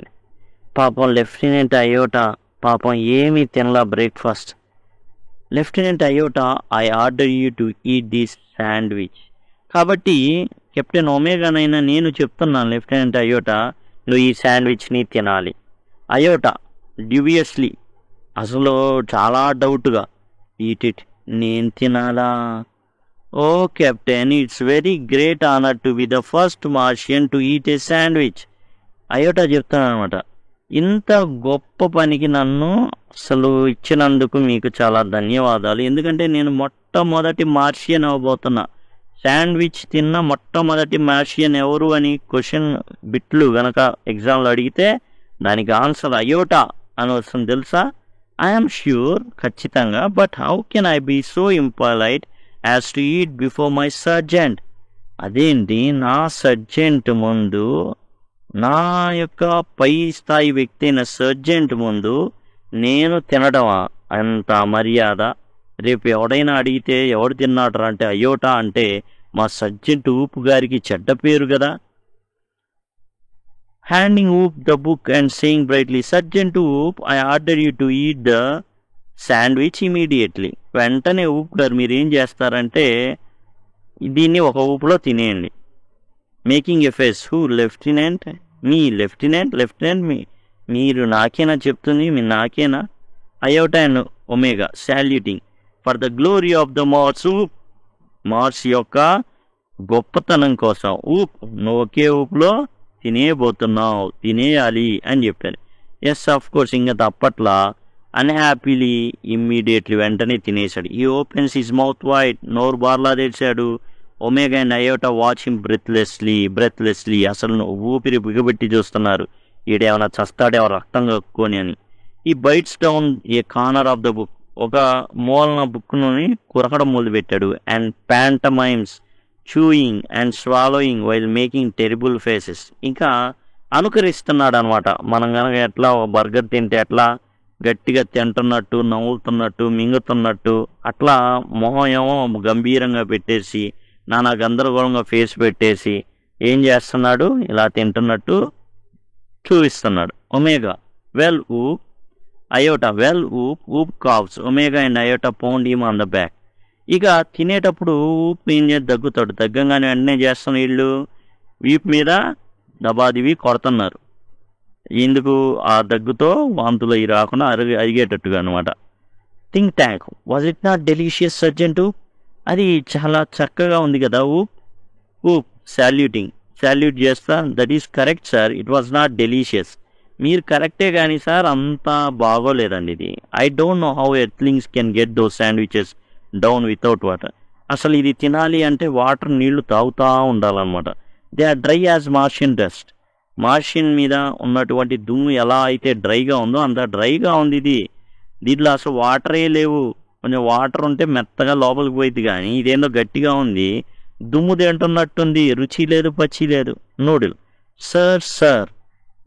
పాపం లెఫ్టినెంట్ అయోటా పాపం ఏమీ తినలా breakfast. Lieutenant Iota, I order you to eat this sandwich. కాబట్టి కెప్టెన్ ఒమేగానైనా నేను చెప్తున్నాను లెఫ్టినెంట్ అయోటా, నువ్వు ఈ శాండ్విచ్ని తినాలి. అయోటా డ్యూబియస్లీ, అసలు చాలా డౌట్గా, ఈట్ ఇట్, నేను తినాలా? Oh captain, it's very great honour to be the first Martian to eat a sandwich. Iota చెప్తానమాట, ఇంత గొప్ప పనికి నన్ను అసలు ఇచ్చినందుకు మీకు చాలా ధన్యవాదాలు. ఎందుకంటే నేను మొట్టమొదటి మార్షియన్ అవ్వబోతున్నా. శాండ్విచ్ తిన్న మొట్టమొదటి మార్షియన్ ఎవరు అని క్వశ్చన్ బిట్లు గనక ఎగ్జామ్లో అడిగితే దానికి ఆన్సర్ అయోటా అని వస్తుంది తెలుసా? ఐఎమ్ ష్యూర్, ఖచ్చితంగా. But how can I be so impolite as to eat before my sergeant? అదేంటి, నా సర్జెంట్ ముందు, నా యొక్క పై స్థాయి వ్యక్తి అయిన సర్జెంట్ ముందు నేను తినడమా? అంత మర్యాద? రేపు ఎవడైనా అడిగితే ఎవడు తిన్నాడరా అంటే అయోటా అంటే మా సర్జెంట్ ఊప్ గారికి చెడ్డ పేరు కదా. Handing Oop the book and saying brightly, sergeant Oop, I order you to eat the sandwich immediately. వెంటనే ఊప్ గారు మీరు ఏం చేస్తారంటే దీన్ని ఒక ఊపులో తినేయండి. Making a face, who? Lieutenant me, lieutenant me, మీరు నాకేనా చెప్తుంది? మీరు నాకేనా? Iota and Omega saluting for the glory of the Mars Oop, Mars యొక్క గొప్పతనం కోసం ఊప్, నువ్వు ఒకే ఊపులో తినేయబోతున్నావు, తినేయాలి అని చెప్పారు. ఎస్ ఆఫ్ కోర్స్, ఇంకా తప్పట్లా. అన్హ్యాపీలీ ఇమ్మీడియట్లీ, వెంటనే తినేశాడు. ఈ ఓపెన్స్ హిజ్ మౌత్ వైడ్, నోరు బార్లా తెరిచాడు. Omega and Iota watch him breathlessly, అసలు ఊపిరి బిగబెట్టి చూస్తున్నారు, ఈడేమైనా చస్తాడేమో రక్తం కక్కుని అని. He bites down a corner of the book, ఒక మూలన బుక్ని కురకడం మొదలుపెట్టాడు. And pantomimes chewing and swallowing while making terrible faces, ఇంకా అనుకరిస్తున్నాడు అనమాట. మనం కనుక ఎట్లా బర్గర్ తింటే ఎట్లా గట్టిగా తింటున్నట్టు, నవ్వుతున్నట్టు, మింగుతున్నట్టు, అట్లా మొహం ఏమో గంభీరంగా పెట్టేసి, నానా గందరగోళంగా ఫేస్ పెట్టేసి ఏం చేస్తున్నాడు, ఇలా తింటున్నట్టు చూపిస్తున్నాడు. Omega well Oop, Iota well Oop coughs, Omega and Iota pound him on the back. ఇక తినేటప్పుడు ఊప్ ఏం చేసి దగ్గుతాడు. దగ్గంగానే వెంటనే చేస్తున్న వీళ్ళు వీపు మీద దబాదివి కొడుతున్నారు. ఎందుకు? ఆ దగ్గుతో వాంతులు అవి రాకుండా అరిగేటట్టుగా అనమాట. Think Tank, was it not delicious sergeant? అది చాలా చక్కగా ఉంది కదా. ఊప్ సాల్యూట్ చేస్తా, that is correct sir, it was not delicious. మీరు కరెక్టే కానీ సార్ అంతా బాగోలేదండి ఇది. I don't know how earthlings can get those sandwiches down without water. అసలు ఇది తినాలి అంటే వాటర్, నీళ్లు తాగుతూ ఉండాలన్నమాట. They are dry as Martian dust. Martian మీద ఉన్నటువంటి దుమ్ము ఎలా అయితే డ్రైగా ఉందో అంత డ్రైగా ఉంది ఇది. దీంట్లో అసలు వాటరే లేవు. కొంచెం వాటర్ ఉంటే మెత్తగా లోపలికి పోయింది, కానీ ఇదేందో గట్టిగా ఉంది, దుమ్ము తింటున్నట్టుంది, రుచి లేదు, పచ్చి లేదు. Noodle, sir,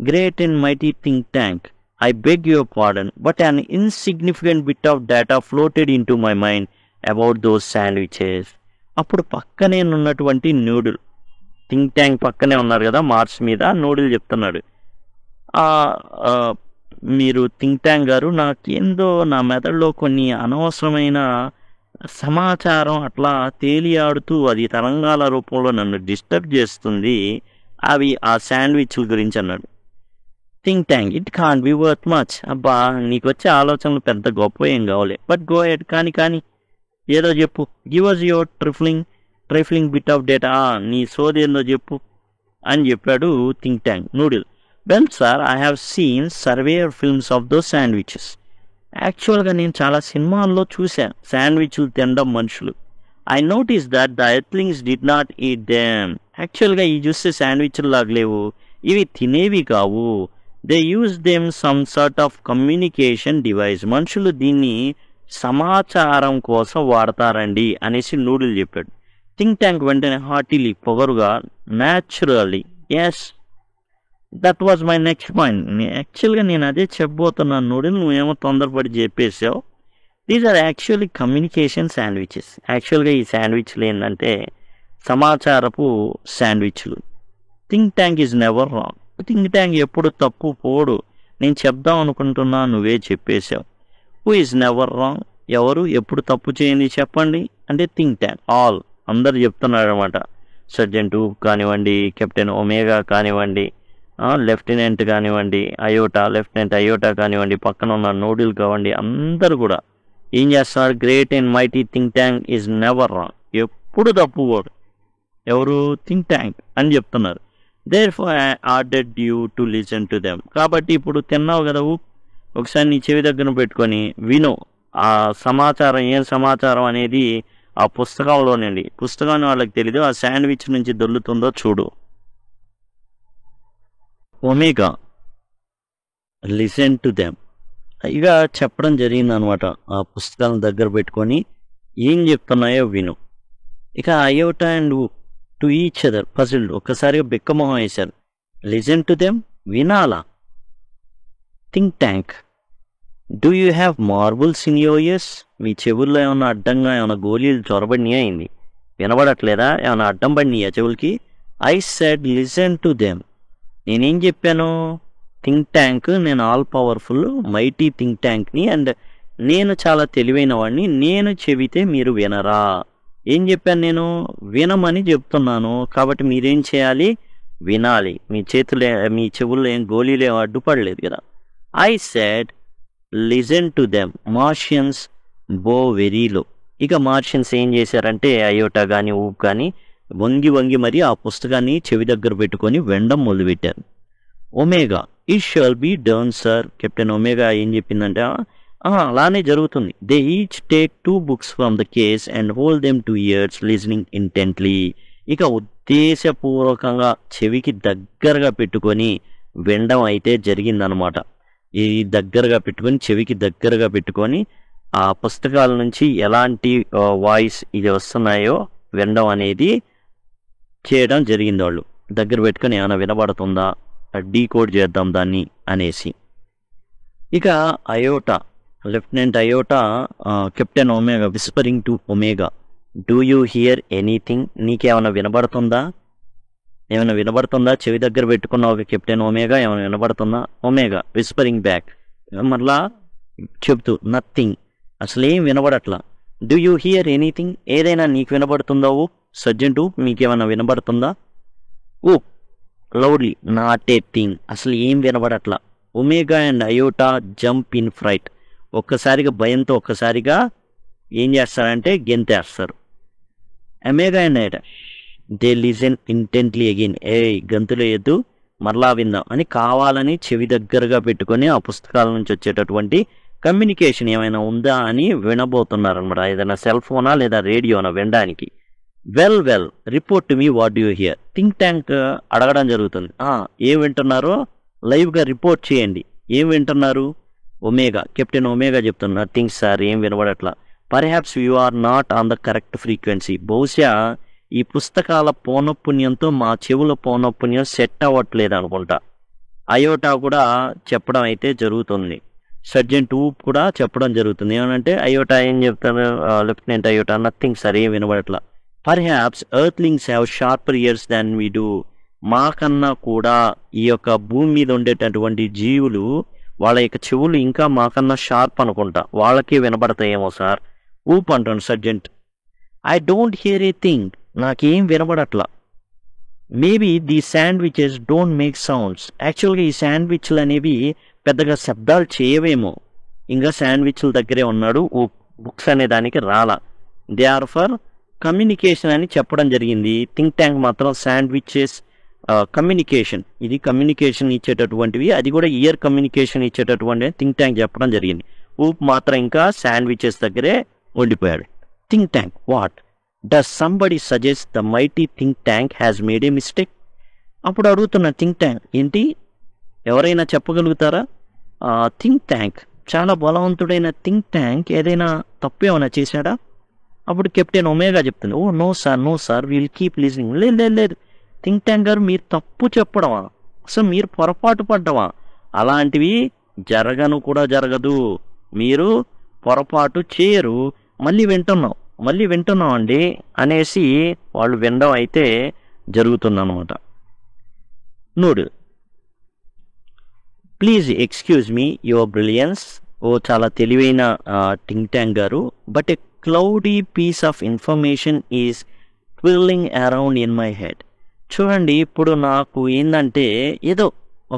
great and mighty think tank, I beg your pardon, but an insignificant bit of data floated into my mind about those sandwiches. అప్పుడు పక్కనే ఉన్నటువంటి నూడిల్, థింక్ ట్యాంక్ పక్కనే ఉన్నారు కదా మార్స్ మీద, నూడిల్ చెప్తున్నాడు, మీరు థింక్ ట్యాంక్ గారు, నాకేందో నా మెదడులో కొన్ని అనవసరమైన సమాచారం అట్లా తేలియాడుతూ అది తరంగాల రూపంలో నన్ను డిస్టర్బ్ చేస్తుంది. అవి ఆ శాండ్విచ్ల గురించి అన్నాడు. Think tank it can't be worth much. అబ్బా నీకు వచ్చే ఆలోచనలు పెద్ద గొప్ప ఏం కావాలి, బట్ గో ఎడ్ కానీ ఏదో చెప్పు. Give us your trifling bit of data. నీ సోది ఏందో చెప్పు అని చెప్పాడు Think Tank. Noodle well sir I have seen several films of those sandwiches. యాక్చువల్గా నేను చాలా సినిమాల్లో చూశాను శాండ్విచ్లు తినడం మనుషులు. I notice that the earthlings did not eat them. యాక్చువల్గా ఈ చూస్తే శాండ్విచ్లు లాగలేవు, ఇవి తినేవి కావు. They use them some sort of communication device. మనుషులు దీన్ని సమాచారం కోసం వాడతారండి అనేసి నూడిల్ చెప్పాడు. థింక్ ట్యాంక్ వెంటనే హార్టీలీ పొగరుగా naturally yes that was my next point. యాక్చువల్గా నేను అదే చెప్పబోతున్నాను నూడిల్, నువ్వేమో తొందరపడి చెప్పేసావు. These are actually communication sandwiches. యాక్చువల్గా ఈ శాండ్విచ్లు ఏంటంటే సమాచారపు శాండ్విచ్లు. Think Tank is never wrong. Think Tank ఎప్పుడు తప్పు పోడు. నేను చెప్దాం అనుకుంటున్నా, నువ్వే చెప్పేశావు. Who is never wrong? ఎవరు ఎప్పుడు తప్పు చేయండి చెప్పండి అంటే థింక్ ట్యాంక్. ఆల్ అందరు చెప్తున్నారు అనమాట. సర్జెంట్ ఊప్ కానివ్వండి, కెప్టెన్ ఒమేగా కానివ్వండి, లెఫ్టినెంట్ కానివ్వండి, లెఫ్టినెంట్ అయోటా కానివ్వండి, పక్కన ఉన్న నూడిల్ కానివ్వండి, అందరు కూడా ఏం చేస్తున్నారు? Great and mighty think Tank is never wrong. ఎప్పుడు తప్పు పోడు. ఎవరు? థింక్ ట్యాంక్ అని చెప్తున్నారు. Therefore I ordered you to listen to them. కాబట్టి ఇప్పుడు తిన్నావు కదా, ఒకసారి నీ చెవి దగ్గర పెట్టుకొని విను. ఆ సమాచారం ఏం సమాచారం అనేది ఆ పుస్తకంలోనండి. పుస్తకాన్ని వాళ్ళకి తెలీదు, ఆ శాండ్విచ్ నుంచి దొల్లుతుందో చూడు. ఒమేగా లిసన్ టు దెమ్ ఇక చెప్పడం జరిగింది అనమాట. ఆ పుస్తకాలను దగ్గర పెట్టుకొని ఏం చెప్తున్నాయో విను. ఇక Iota and to each other puzzled. ఒక్కసారిగా బిక్కమొహం వేశారు. లిసన్ టు దెమ్ వినాలా? Think Tank do you have marbles in your ears? మీ చెవుల్లో ఏమన్నా అడ్డంగా ఏమైనా గోళీలు చొరబడినాయా అయింది? వినబడట్లేదా? ఏమైనా అడ్డం పడినాయా చెవులకి? I said listen to them. నేనేం చెప్పాను? థింక్ ట్యాంక్, నేను ఆల్ పవర్ఫుల్ మైటీ థింక్ ట్యాంక్ని, అండ్ నేను చాలా తెలివైన వాడిని. నేను చెబితే మీరు వినరా? ఏం చెప్పాను నేను? వినమని చెప్తున్నాను. కాబట్టి మీరేం చేయాలి? వినాలి. మీ చెవుల్లో ఏం గోళీలు ఏం అడ్డుపడలేదు కదా. I said listen to them. Martians bow very లో. ఇక మార్షియన్స్ ఏం చేశారంటే అయోటా కానీ ఊప్ కానీ వంగి మరి ఆ పుస్తకాన్ని చెవి దగ్గర పెట్టుకొని వెండం మొదలుపెట్టారు. Omega it shall be done sir. Captain Omega ఏం చెప్పిందంటే అలానే జరుగుతుంది. They each take 2 books from the case and hold them 2 years listening intently. ఇక ఉద్దేశపూర్వకంగా చెవికి దగ్గరగా పెట్టుకొని వినడం అయితే జరిగిందనమాట. ఈ దగ్గరగా పెట్టుకొని చెవికి దగ్గరగా పెట్టుకొని ఆ పుస్తకాల నుంచి ఎలాంటి వాయిస్ ఇది వస్తున్నాయో వినడం అనేది చేయడం జరిగింది. వాళ్ళు దగ్గర పెట్టుకొని ఏమైనా వినబడుతుందా, డీకోడ్ చేద్దాం దాన్ని అనేసి. ఇక iota, lieutenant iota captain omega whispering to omega, do you hear anything? నీకేమైనా వినబడుతుందా? ఏమైనా వినబడుతుందా? చెవి దగ్గర పెట్టుకున్నావు కెప్టెన్ ఒమేగా, ఏమైనా వినబడుతుందా? ఒమేగా విస్పరింగ్ బ్యాక్, మరలా చెప్తూ నథింగ్, అసలేం వినబడట్లా. Do you hear anything? ఏదైనా నీకు వినబడుతుందా? ఓ సర్జెంటు మీకేమైనా వినబడుతుందా? ఓ లౌడ్లీ నాట్ ఏ థింగ్, అసలు ఏం వినబడట్లా. Omega and Iota jump in fright. ఒక్కసారిగా భయంతో ఒక్కసారిగా ఏం చేస్తారంటే గెంతేస్తారు. Omega and Iota they listen intently again. గంతులు ఎద్దు మరలా విందాం అని కావాలని చెవి దగ్గరగా పెట్టుకొని ఆ పుస్తకాల నుంచి వచ్చేటటువంటి కమ్యూనికేషన్ ఏమైనా ఉందా అని వినబోతున్నారనమాట. ఏదైనా సెల్ ఫోనా లేదా రేడియోనా వినడానికి. Well report to me what you hear. Think Tank అడగడం జరుగుతుంది. ఏం వింటున్నారో లైవ్గా రిపోర్ట్ చేయండి. ఏం వింటున్నారు? ఒమేగా, కెప్టెన్ ఒమేగా చెప్తున్నారు నథింగ్ సార్, ఏం వినబడట్లా. Perhaps you are not on the correct frequency. బహుశా ఈ పుస్తకాల పౌనఃపున్యంతో మా చెవుల పౌనఃపున్యం సెట్ అవ్వట్లేదు అనుకుంటా. అయోటా కూడా చెప్పడం అయితే జరుగుతుంది. సర్జెంట్ ఊప్ కూడా చెప్పడం జరుగుతుంది. ఏమనంటే అయోటా ఏం చెప్తారు? లెఫ్టినెంట్ అయోటా నథింగ్ సార్, ఏం వినబడట్లా. Perhaps earthlings have sharper ears than we do. మాకన్నా కూడా ఈ యొక్క భూమి మీద ఉండేటటువంటి జీవులు వాళ్ళ యొక్క చెవులు ఇంకా మాకన్నా షార్ప్ అనుకుంటా, వాళ్ళకి వినబడతాయేమో సార్. ఊప్ అంటాను sergeant. I don't hear a thing, నాకేం వినబడట్లా. Maybe the sandwiches don't make sounds. యాక్చువల్గా ఈ శాండ్విచ్లు అనేవి పెద్దగా శబ్దాలు చేయవేమో, ఇంకా శాండ్విచ్ల దగ్గరే ఉన్నాడు, బుక్స్ అనే దానికి రాలా. దే ఆర్ ఫర్ కమ్యూనికేషన్ అని చెప్పడం జరిగింది. థింక్ ట్యాంక్ మాత్రం శాండ్విచెస్ కమ్యూనికేషన్, ఇది కమ్యూనికేషన్ ఇచ్చేటటువంటివి, అది కూడా ఇయర్ కమ్యూనికేషన్ ఇచ్చేటటువంటి థింక్ ట్యాంక్ చెప్పడం జరిగింది. మాత్రం ఇంకా శాండ్విచెస్ దగ్గరే ఉండిపోయాడు. Think Tank what does somebody suggest the mighty think tank has made A mistake. అప్పుడు అడుగుతున్న థింక్ ట్యాంక్ ఏంటి, ఎవరైనా చెప్పగలుగుతారా? థింక్ ట్యాంక్, చాలా బలవంతుడైన థింక్ ట్యాంక్ ఏదైనా తప్పు ఏమైనా చేశాడా? అప్పుడు కెప్టెన్ ఒమేగా చెప్తుంది, oh no sir will keep listening. లేదు థింక్ ట్యాంక్ గారు, మీరు తప్పు చెప్పడమా, అసలు మీరు పొరపాటు పడ్డవా, అలాంటివి జరగదు, మీరు పొరపాటు చేయరు, మళ్ళీ వింటున్నాం అండి అనేసి వాళ్ళు వినడం అయితే జరుగుతుందన్నమాట. Noodle, please excuse me your brilliance. చాలా తెలివైన థింక్ ట్యాంక్ గారు, but a cloudy piece of information is twirling around in my head. చూడండి, ఇప్పుడు నాకు ఏంటంటే ఏదో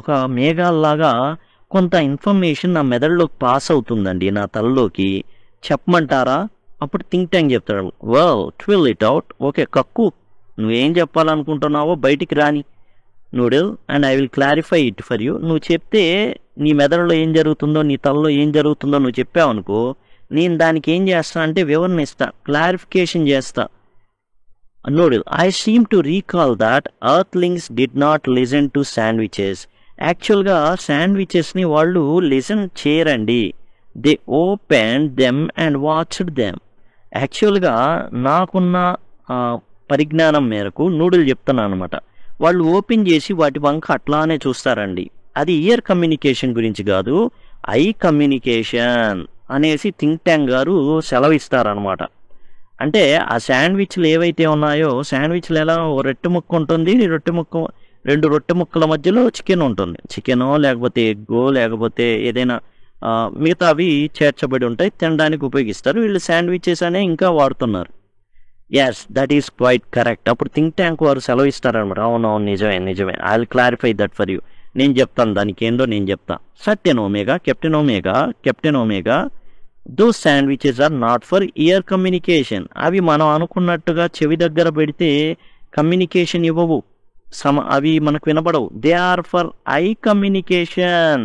ఒక మేఘాల్లాగా కొంత ఇన్ఫర్మేషన్ నా మెదడులోకి పాస్ అవుతుందండి, నా తలలోకి, చెప్పమంటారా? అప్పుడు థింక్ ట్యాంక్ చెప్తాడు, ట్విల్ ఇట్ అవుట్. ఓకే, కక్కు, నువ్వేం చెప్పాలనుకుంటున్నావో బయటికి రాని. Noodle, and I will clarify it for you. నువ్వు చెప్తే నీ మెదడులో ఏం జరుగుతుందో, నీ తలలో ఏం జరుగుతుందో నువ్వు చెప్పావనుకో, నేను దానికి ఏం చేస్తా అంటే వివరణ ఇస్తా, క్లారిఫికేషన్ చేస్తా. Noodle, I seem to recall that earthlings did not listen to sandwiches. యాక్చువల్గా శాండ్విచెస్ని వాళ్ళు లిజన్ చేయరండి, they open them and watched them. యాక్చువల్గా నాకున్న పరిజ్ఞానం మేరకు నూడిల్ చెప్తున్నాను అనమాట, వాళ్ళు ఓపెన్ చేసి వాటి వంక అట్లానే చూస్తారండి. అది ఇయర్ కమ్యూనికేషన్ గురించి కాదు, ఐ కమ్యూనికేషన్ అనేసి థింక్ ట్యాంక్ గారు సెలవిస్తారనమాట. అంటే ఆ శాండ్విచ్లు ఏవైతే ఉన్నాయో, శాండ్విచ్లు ఎలా రొట్టె ముక్క ఉంటుంది, రెండు రొట్టె ముక్కల మధ్యలో చికెన్ ఉంటుంది, చికెనో లేకపోతే ఎగ్గో లేకపోతే ఏదైనా మిగతా అవి చేర్చబడి ఉంటాయి, తినడానికి ఉపయోగిస్తారు. వీళ్ళు శాండ్విచెస్ అనే ఇంకా వాడుతున్నారు. Yes, that is quite correct. అప్పుడు థింక్ ట్యాంక్ వారు సెలవు ఇస్తారనమాట. అవునవును, నిజమే, I will clarify that for you. నేను చెప్తాను, దానికి ఏందో నేను చెప్తా. Captain Omega those sandwiches are not for ear communication. అవి మనం అనుకున్నట్టుగా చెవి దగ్గర పెడితే కమ్యూనికేషన్ ఇవ్వవు, అవి మనకు వినపడవు. They are for eye communication.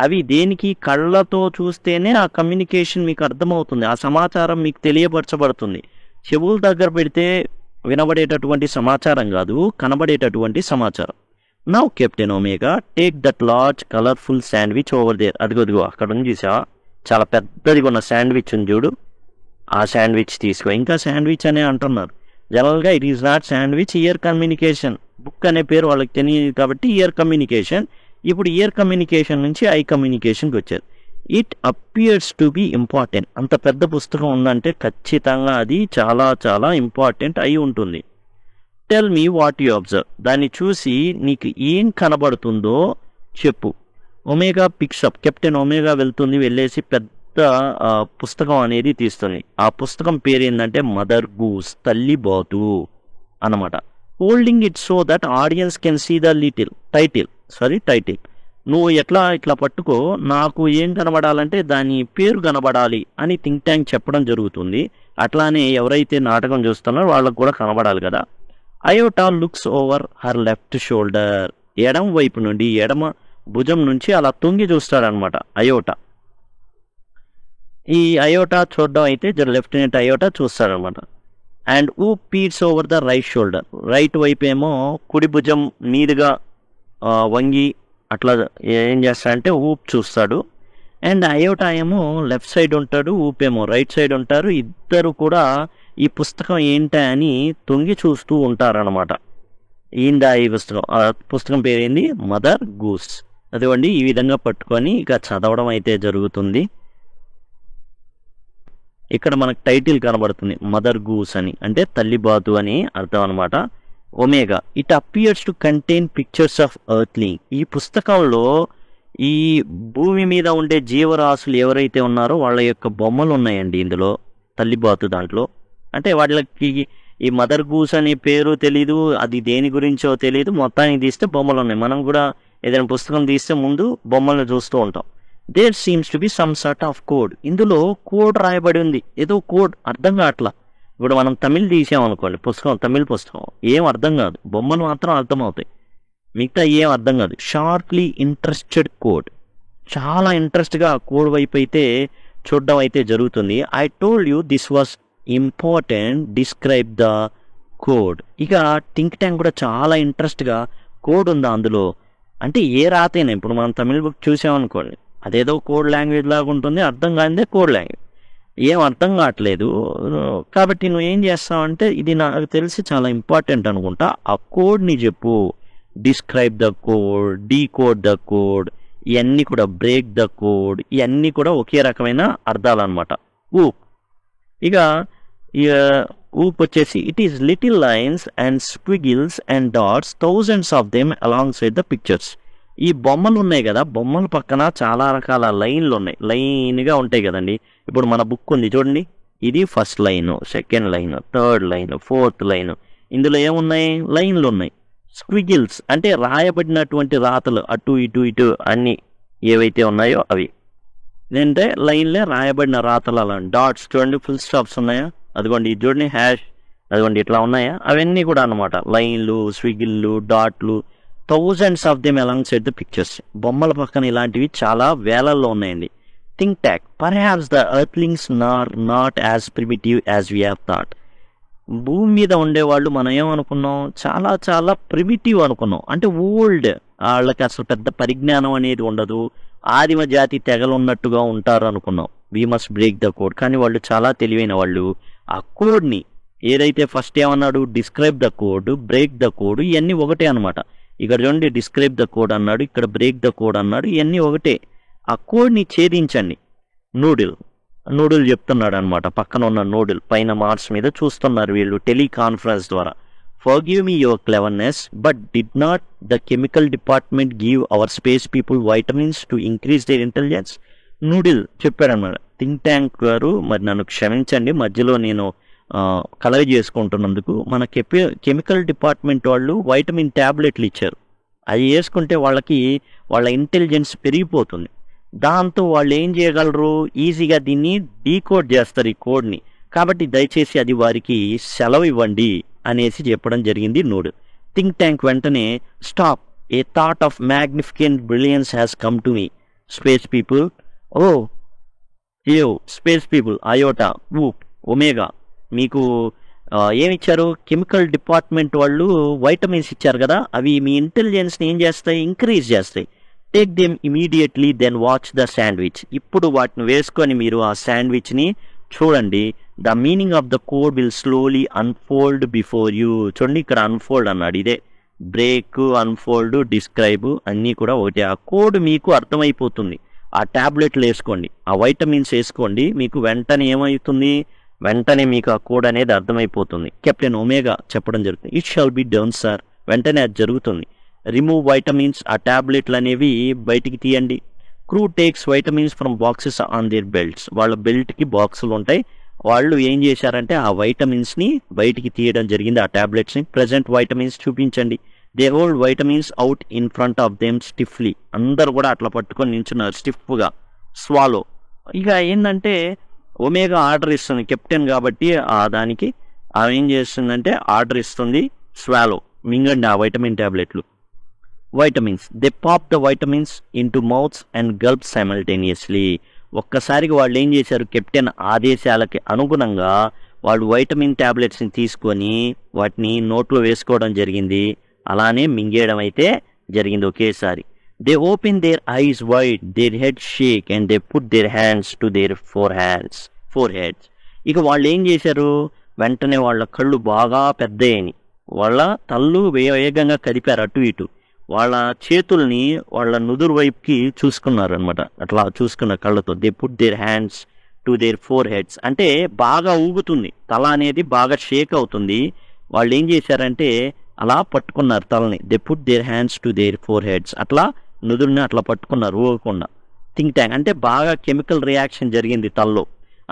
అవి దేనికి, కళ్ళతో చూస్తేనే ఆ కమ్యూనికేషన్ మీకు అర్థమవుతుంది, ఆ సమాచారం మీకు తెలియపరచబడుతుంది. చెవుల దగ్గర పెడితే వినబడేటటువంటి సమాచారం కాదు, కనబడేటటువంటి సమాచారం. Now captain Omega take that large colourful sandwich over there. అదిగో అక్కడ ఉంది చూసా, చాలా పెద్దది ఉన్న శాండ్విచ్ ఉంది చూడు, ఆ శాండ్విచ్ తీసుకో. ఇంకా శాండ్విచ్ అనే అంటున్నారు, జనరల్గా it is not sandwich, year communication. Book అనే పేరు వాళ్ళకి తెలియదు కాబట్టి ఇయర్ కమ్యూనికేషన్. ఇప్పుడు ఇయర్ కమ్యూనికేషన్ నుంచి ఐ కమ్యూనికేషన్కి వచ్చారు. It appears to be important. అంత పెద్ద పుస్తకం ఉందంటే ఖచ్చితంగా అది చాలా చాలా ఇంపార్టెంట్ అయి ఉంటుంది. Tell me what you observe. దాన్ని చూసి నీకు ఏం కనబడుతుందో చెప్పు. Omega pickup. కెప్టెన్ ఒమేగా వెళ్ళేసి పెద్ద పుస్తకం అనేది తీస్తుంది. ఆ పుస్తకం పేరు ఏంటంటే మదర్ గూస్, తల్లి బాతు అన్నమాట. Holding it so that audience can see the title. నువ్వు ఇట్లా పట్టుకో, నాకు ఏం కనబడాలంటే దాని పేరు కనబడాలి అని థింక్ ట్యాంక్ చెప్పడం జరుగుతుంది. అట్లానే ఎవరైతే నాటకం చూస్తున్నారో వాళ్ళకు కూడా కనబడాలి కదా. Iota looks over her left shoulder. ఎడమ వైపు నుండి, ఎడమ భుజం నుంచి అలా తొంగి చూస్తాడనమాట అయోటా. ఈ అయోటా చూడడం అయితే లెఫ్టినెంట్ అయోటా చూస్తాడనమాట. And peeks over the right shoulder. Right వైపు ఏమో కుడి భుజం మీదుగా వంగి అట్లా ఏం చేస్తాడంటే చూస్తాడు. అండ్ అయోటా ఏమో లెఫ్ట్ సైడ్ ఉంటాడు, ఊపేమో రైట్ సైడ్ ఉంటారు. ఇద్దరు కూడా ఈ పుస్తకం ఏంటా అని తొంగి చూస్తూ ఉంటారనమాట. ఏందా ఈ పుస్తకం? ఆ పుస్తకం పేరేంది? Mother goose. అదివ్వండి, ఈ విధంగా పట్టుకొని ఇక చదవడం అయితే జరుగుతుంది. ఇక్కడ మనకు టైటిల్ కనబడుతుంది, మదర్ గూస్ అని, అంటే తల్లి బాతు అని అర్థం అనమాట. Omega it appears to contain pictures of earthling. ఈ పుస్తకంలో ఈ భూమి మీద ఉండే జీవరాశులు ఎవరైతే ఉన్నారో వాళ్ళ యొక్క బొమ్మలు ఉన్నాయండి ఇందులో, తల్లి బాతు దాంట్లో. అంటే వాళ్ళకి ఈ మదర్ గూస్ అనే పేరు తెలీదు, అది దేని గురించో తెలియదు, మొత్తానికి తీస్తే బొమ్మలు ఉన్నాయి. మనం కూడా ఏదైనా పుస్తకం తీస్తే ముందు బొమ్మలను చూస్తూ ఉంటాం. There seems to be some sort of code. ఇందులో కోడ్ రాయబడి ఉంది, ఏదో కోడ్ అర్థం కావట్లా. ఇప్పుడు మనం తమిళ్ తీసామనుకోండి, పుస్తకం తమిళ్ పుస్తకం ఏం అర్థం కాదు, బొమ్మలు మాత్రం అర్థమవుతాయి, మిగతా ఏం అర్థం కాదు. షార్ప్లీ ఇంట్రెస్టెడ్ కోడ్, చాలా ఇంట్రెస్ట్గా కోడ్ వైపు అయితే చూడడం అయితే జరుగుతుంది. I told you this was important, describe the code. ఇక థింక్ ట్యాంక్ కూడా చాలా ఇంట్రెస్ట్గా కోడ్ ఉందా అందులో అంటే ఏ రాతైనా, ఇప్పుడు మనం తమిళ బుక్ చూసామనుకోండి, అదేదో కోడ్ లాంగ్వేజ్ లాగా ఉంటుంది, అర్థం కానిదే కోడ్ లాంగ్వేజ్, ఏం అర్థం కావట్లేదు. కాబట్టి నువ్వు ఏం చేస్తావంటే, ఇది నాకు తెలిసి చాలా ఇంపార్టెంట్ అనుకుంటా, ఆ కోడ్ని చెప్పు, describe the code, decode the code, ఇవన్నీ కూడా బ్రేక్ ద కోడ్, ఇవన్నీ కూడా ఒకే రకమైన అర్థాలు అనమాట. ఊప్, ఇక ఊప్ వచ్చేసి it is little lines and squiggles and dots, thousands of them alongside the pictures. ఈ బొమ్మలు ఉన్నాయి కదా, బొమ్మల పక్కన చాలా రకాల లైన్లు ఉన్నాయి, లైన్గా ఉంటాయి కదండి. ఇప్పుడు మన బుక్ ఉంది చూడండి, ఇది first line, second line, third line, fourth line, ఇందులో ఏమున్నాయి, లైన్లు ఉన్నాయి. స్క్విగిల్స్ అంటే రాయబడినటువంటి రాతలు, అటు ఇటు ఇటు అన్నీ ఏవైతే ఉన్నాయో అవి, ఏంటంటే లైన్లే రాయబడిన రాతలు. అలా డాట్స్ చూడండి, ఫుల్ స్టాప్స్ ఉన్నాయా, అదిగోండి ఇది చూడండి, హ్యాష్, అదిగోండి ఇట్లా ఉన్నాయా, అవన్నీ కూడా అనమాట లైన్లు, స్విగిల్లు, డాట్లు, thousands of them alongside the pictures. బొమ్మల పక్కన ఇలాంటివి చాలా వేలల్లో ఉన్నాయండి. Think Tank, perhaps the earthlings are not as primitive as we have thought. భూమి మీద ఉండేవాళ్ళు మనం ఏమనుకున్నాం, చాలా చాలా ప్రిమిటివ్ అనుకున్నాం, అంటే ఓల్డ్, వాళ్ళకి అసలు పెద్ద పరిజ్ఞానం అనేది ఉండదు, ఆదిమ జాతి తెగలు ఉన్నట్టుగా ఉంటారు అనుకున్నాం. We must break the code. కానీ వాళ్ళు చాలా తెలివైన వాళ్ళు. ఆ కోడ్ని ఏదైతే ఫస్ట్ ఏమన్నాడు, describe the code, break the code, ఇవన్నీ ఒకటే అనమాట. ఇక్కడ చూడండి, డిస్క్రైబ్ ద కోడ్ అన్నాడు, ఇక్కడ బ్రేక్ ద కోడ్ అన్నాడు, ఇవన్నీ ఒకటే. ఆ కోడ్ని ఛేదించండి. నూడిల్ చెప్తున్నాడు అనమాట, పక్కన ఉన్న నూడిల్ పైన మార్స్ మీద చూస్తున్నారు వీళ్ళు టెలికాన్ఫరెన్స్ ద్వారా. Forgive me your cleverness, but did not the chemical department give our space people vitamins to increase their intelligence? Noodle చెప్పాడనమాట. థింక్ ట్యాంక్ గారు, మరి నన్ను క్షమించండి, మధ్యలో నేను కలవి చేసుకుంటున్నందుకు. మన కెమికల్ డిపార్ట్మెంట్ వాళ్ళు వైటమిన్ ట్యాబ్లెట్లు ఇచ్చారు, అది వేసుకుంటే వాళ్ళ ఇంటెలిజెన్స్ పెరిగిపోతుంది. దాంతో వాళ్ళు ఏం చేయగలరు, ఈజీగా దీన్ని డీకోడ్ చేస్తారు ఈ కోడ్ని. కాబట్టి దయచేసి అది వారికి సెలవు ఇవ్వండి అనేసి చెప్పడం జరిగింది నూడిల్. థింక్ ట్యాంక్ వెంటనే, stop, a thought of magnificent brilliance has come to me. Space people, space people, Iota, Oop, Omega, మీకు ఏమిచ్చారు, కెమికల్ డిపార్ట్మెంట్ వాళ్ళు వైటమిన్స్ ఇచ్చారు కదా, అవి మీ ఇంటెలిజెన్స్ని ఏం చేస్తాయి, ఇంక్రీజ్ చేస్తాయి. Take them immediately, then watch the sandwich. ఇప్పుడు వాటిని వేసుకొని మీరు ఆ శాండ్విచ్ని చూడండి. The meaning of the code will slowly unfold before you. చూడండి, ఇక్కడ అన్ఫోల్డ్ అన్నాడు, ఇదే బ్రేక్, అన్ఫోల్డ్, డిస్క్రైబ్ అన్నీ కూడా ఒకటే. ఆ కోడ్ మీకు అర్థమైపోతుంది. ఆ ట్యాబ్లెట్లు వేసుకోండి, ఆ వైటమిన్స్ వేసుకోండి, మీకు వెంటనే ఏమవుతుంది, వెంటనే మీకు ఆ కోడ్ అనేది అర్థమైపోతుంది. కెప్టెన్ ఒమేగా చెప్పడం జరుగుతుంది. It shall be done sir, వెంటనే అది జరుగుతుంది. రిమూవ్ వైటమిన్స్, ఆ ట్యాబ్లెట్లు అనేవి బయటికి తీయండి. Crew takes vitamins from boxes on their belts. వాళ్ళ బెల్ట్కి బాక్సులు ఉంటాయి, వాళ్ళు ఏం చేశారంటే ఆ వైటమిన్స్ని బయటికి తీయడం జరిగింది, ఆ ట్యాబ్లెట్స్ని. ప్రెజెంట్ వైటమిన్స్ చూపించండి. They hold vitamins out in front of them stiffly. అందరు కూడా అట్లా పట్టుకొని నించున్నారు స్టిఫ్గా. స్వాలో, ఇక ఏంటంటే ఒమేగా ఆర్డర్ ఇస్తుంది, కెప్టెన్ కాబట్టి దానికి ఆమె ఏం చేస్తుందంటే ఆర్డర్ ఇస్తుంది, స్వాలో, మింగండి ఆ వైటమిన్ ట్యాబ్లెట్లు. Vitamins, they pop the vitamins into mouths and Gulf simultaneously. ఒక్కసారిగా వాళ్ళు ఏం చేశారు, కెప్టెన్ ఆదేశాలకి అనుగుణంగా వాళ్ళు వైటమిన్ ట్యాబ్లెట్స్ని తీసుకొని వాటిని నోట్లో వేసుకోవడం జరిగింది, అలానే మింగేయడం అయితే జరిగింది ఒకేసారి. They open their eyes wide, their head shake and they put their hands to their foreheads. ఇక వాళ్ళు ఏం చేశారు, వెంటనే వాళ్ళ కళ్ళు బాగా పెద్దయ్యాయి, వాళ్ళ తల్లు వేగంగా కదిపారు అటు ఇటు, వాళ్ళ చేతుల్ని వాళ్ళ నుదురు వైపుకి చూసుకున్నారు అనమాట, అట్లా చూసుకున్న కళ్ళతో. They put their hands to their four heads, అంటే బాగా ఊగుతుంది తల అనేది, బాగా షేక్ అవుతుంది. వాళ్ళు ఏం చేశారంటే అలా పట్టుకున్నారు తలని. They put their hands to their four heads, అట్లా నుదురుని అట్లా పట్టుకున్నారు ఊగకుండా. థింక్ ట్యాంక్ అంటే బాగా కెమికల్ రియాక్షన్ జరిగింది తల్లో,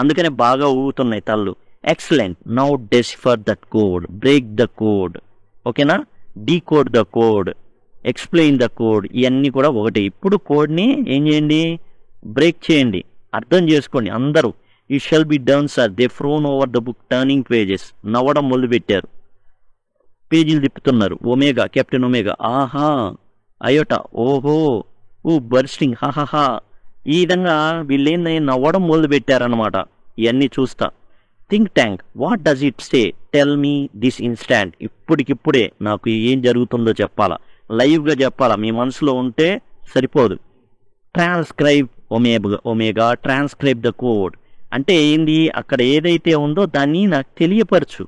అందుకనే బాగా ఊగుతున్నాయి తల్లు. Excellent, now decipher that code, break the code, ఓకేనా, decode the code, explain the code, ఇవన్నీ కూడా ఒకటి. ఇప్పుడు కోడ్ని ఏం చేయండి, బ్రేక్ చేయండి, అర్థం చేసుకోండి అందరూ. ఈ shall be done sir, they prone over the book, turning pages, నవ్వడం మొదలుపెట్టారు, పేజీలు తిప్పుతున్నారు. ఒమేగా, కెప్టెన్ ఒమేగా, ఆహా, అయోటా, ఓహో, ఊ బర్స్టింగ్, హాహాహా, ఈ విధంగా వీళ్ళేందని నవ్వడం మొదలు పెట్టారనమాట. ఇవన్నీ చూస్తా. Think Tank, what does it say, tell me this instant, ఇప్పటికిప్పుడే నాకు ఏం జరుగుతుందో చెప్పాలా, లైవ్గా చెప్పాలా, మీ మనసులో ఉంటే సరిపోదు. Transcribe Omega, transcribe the code అంటే ఏంది, అక్కడ ఏదైతే ఉందో దాన్ని నాకు తెలియపరచు.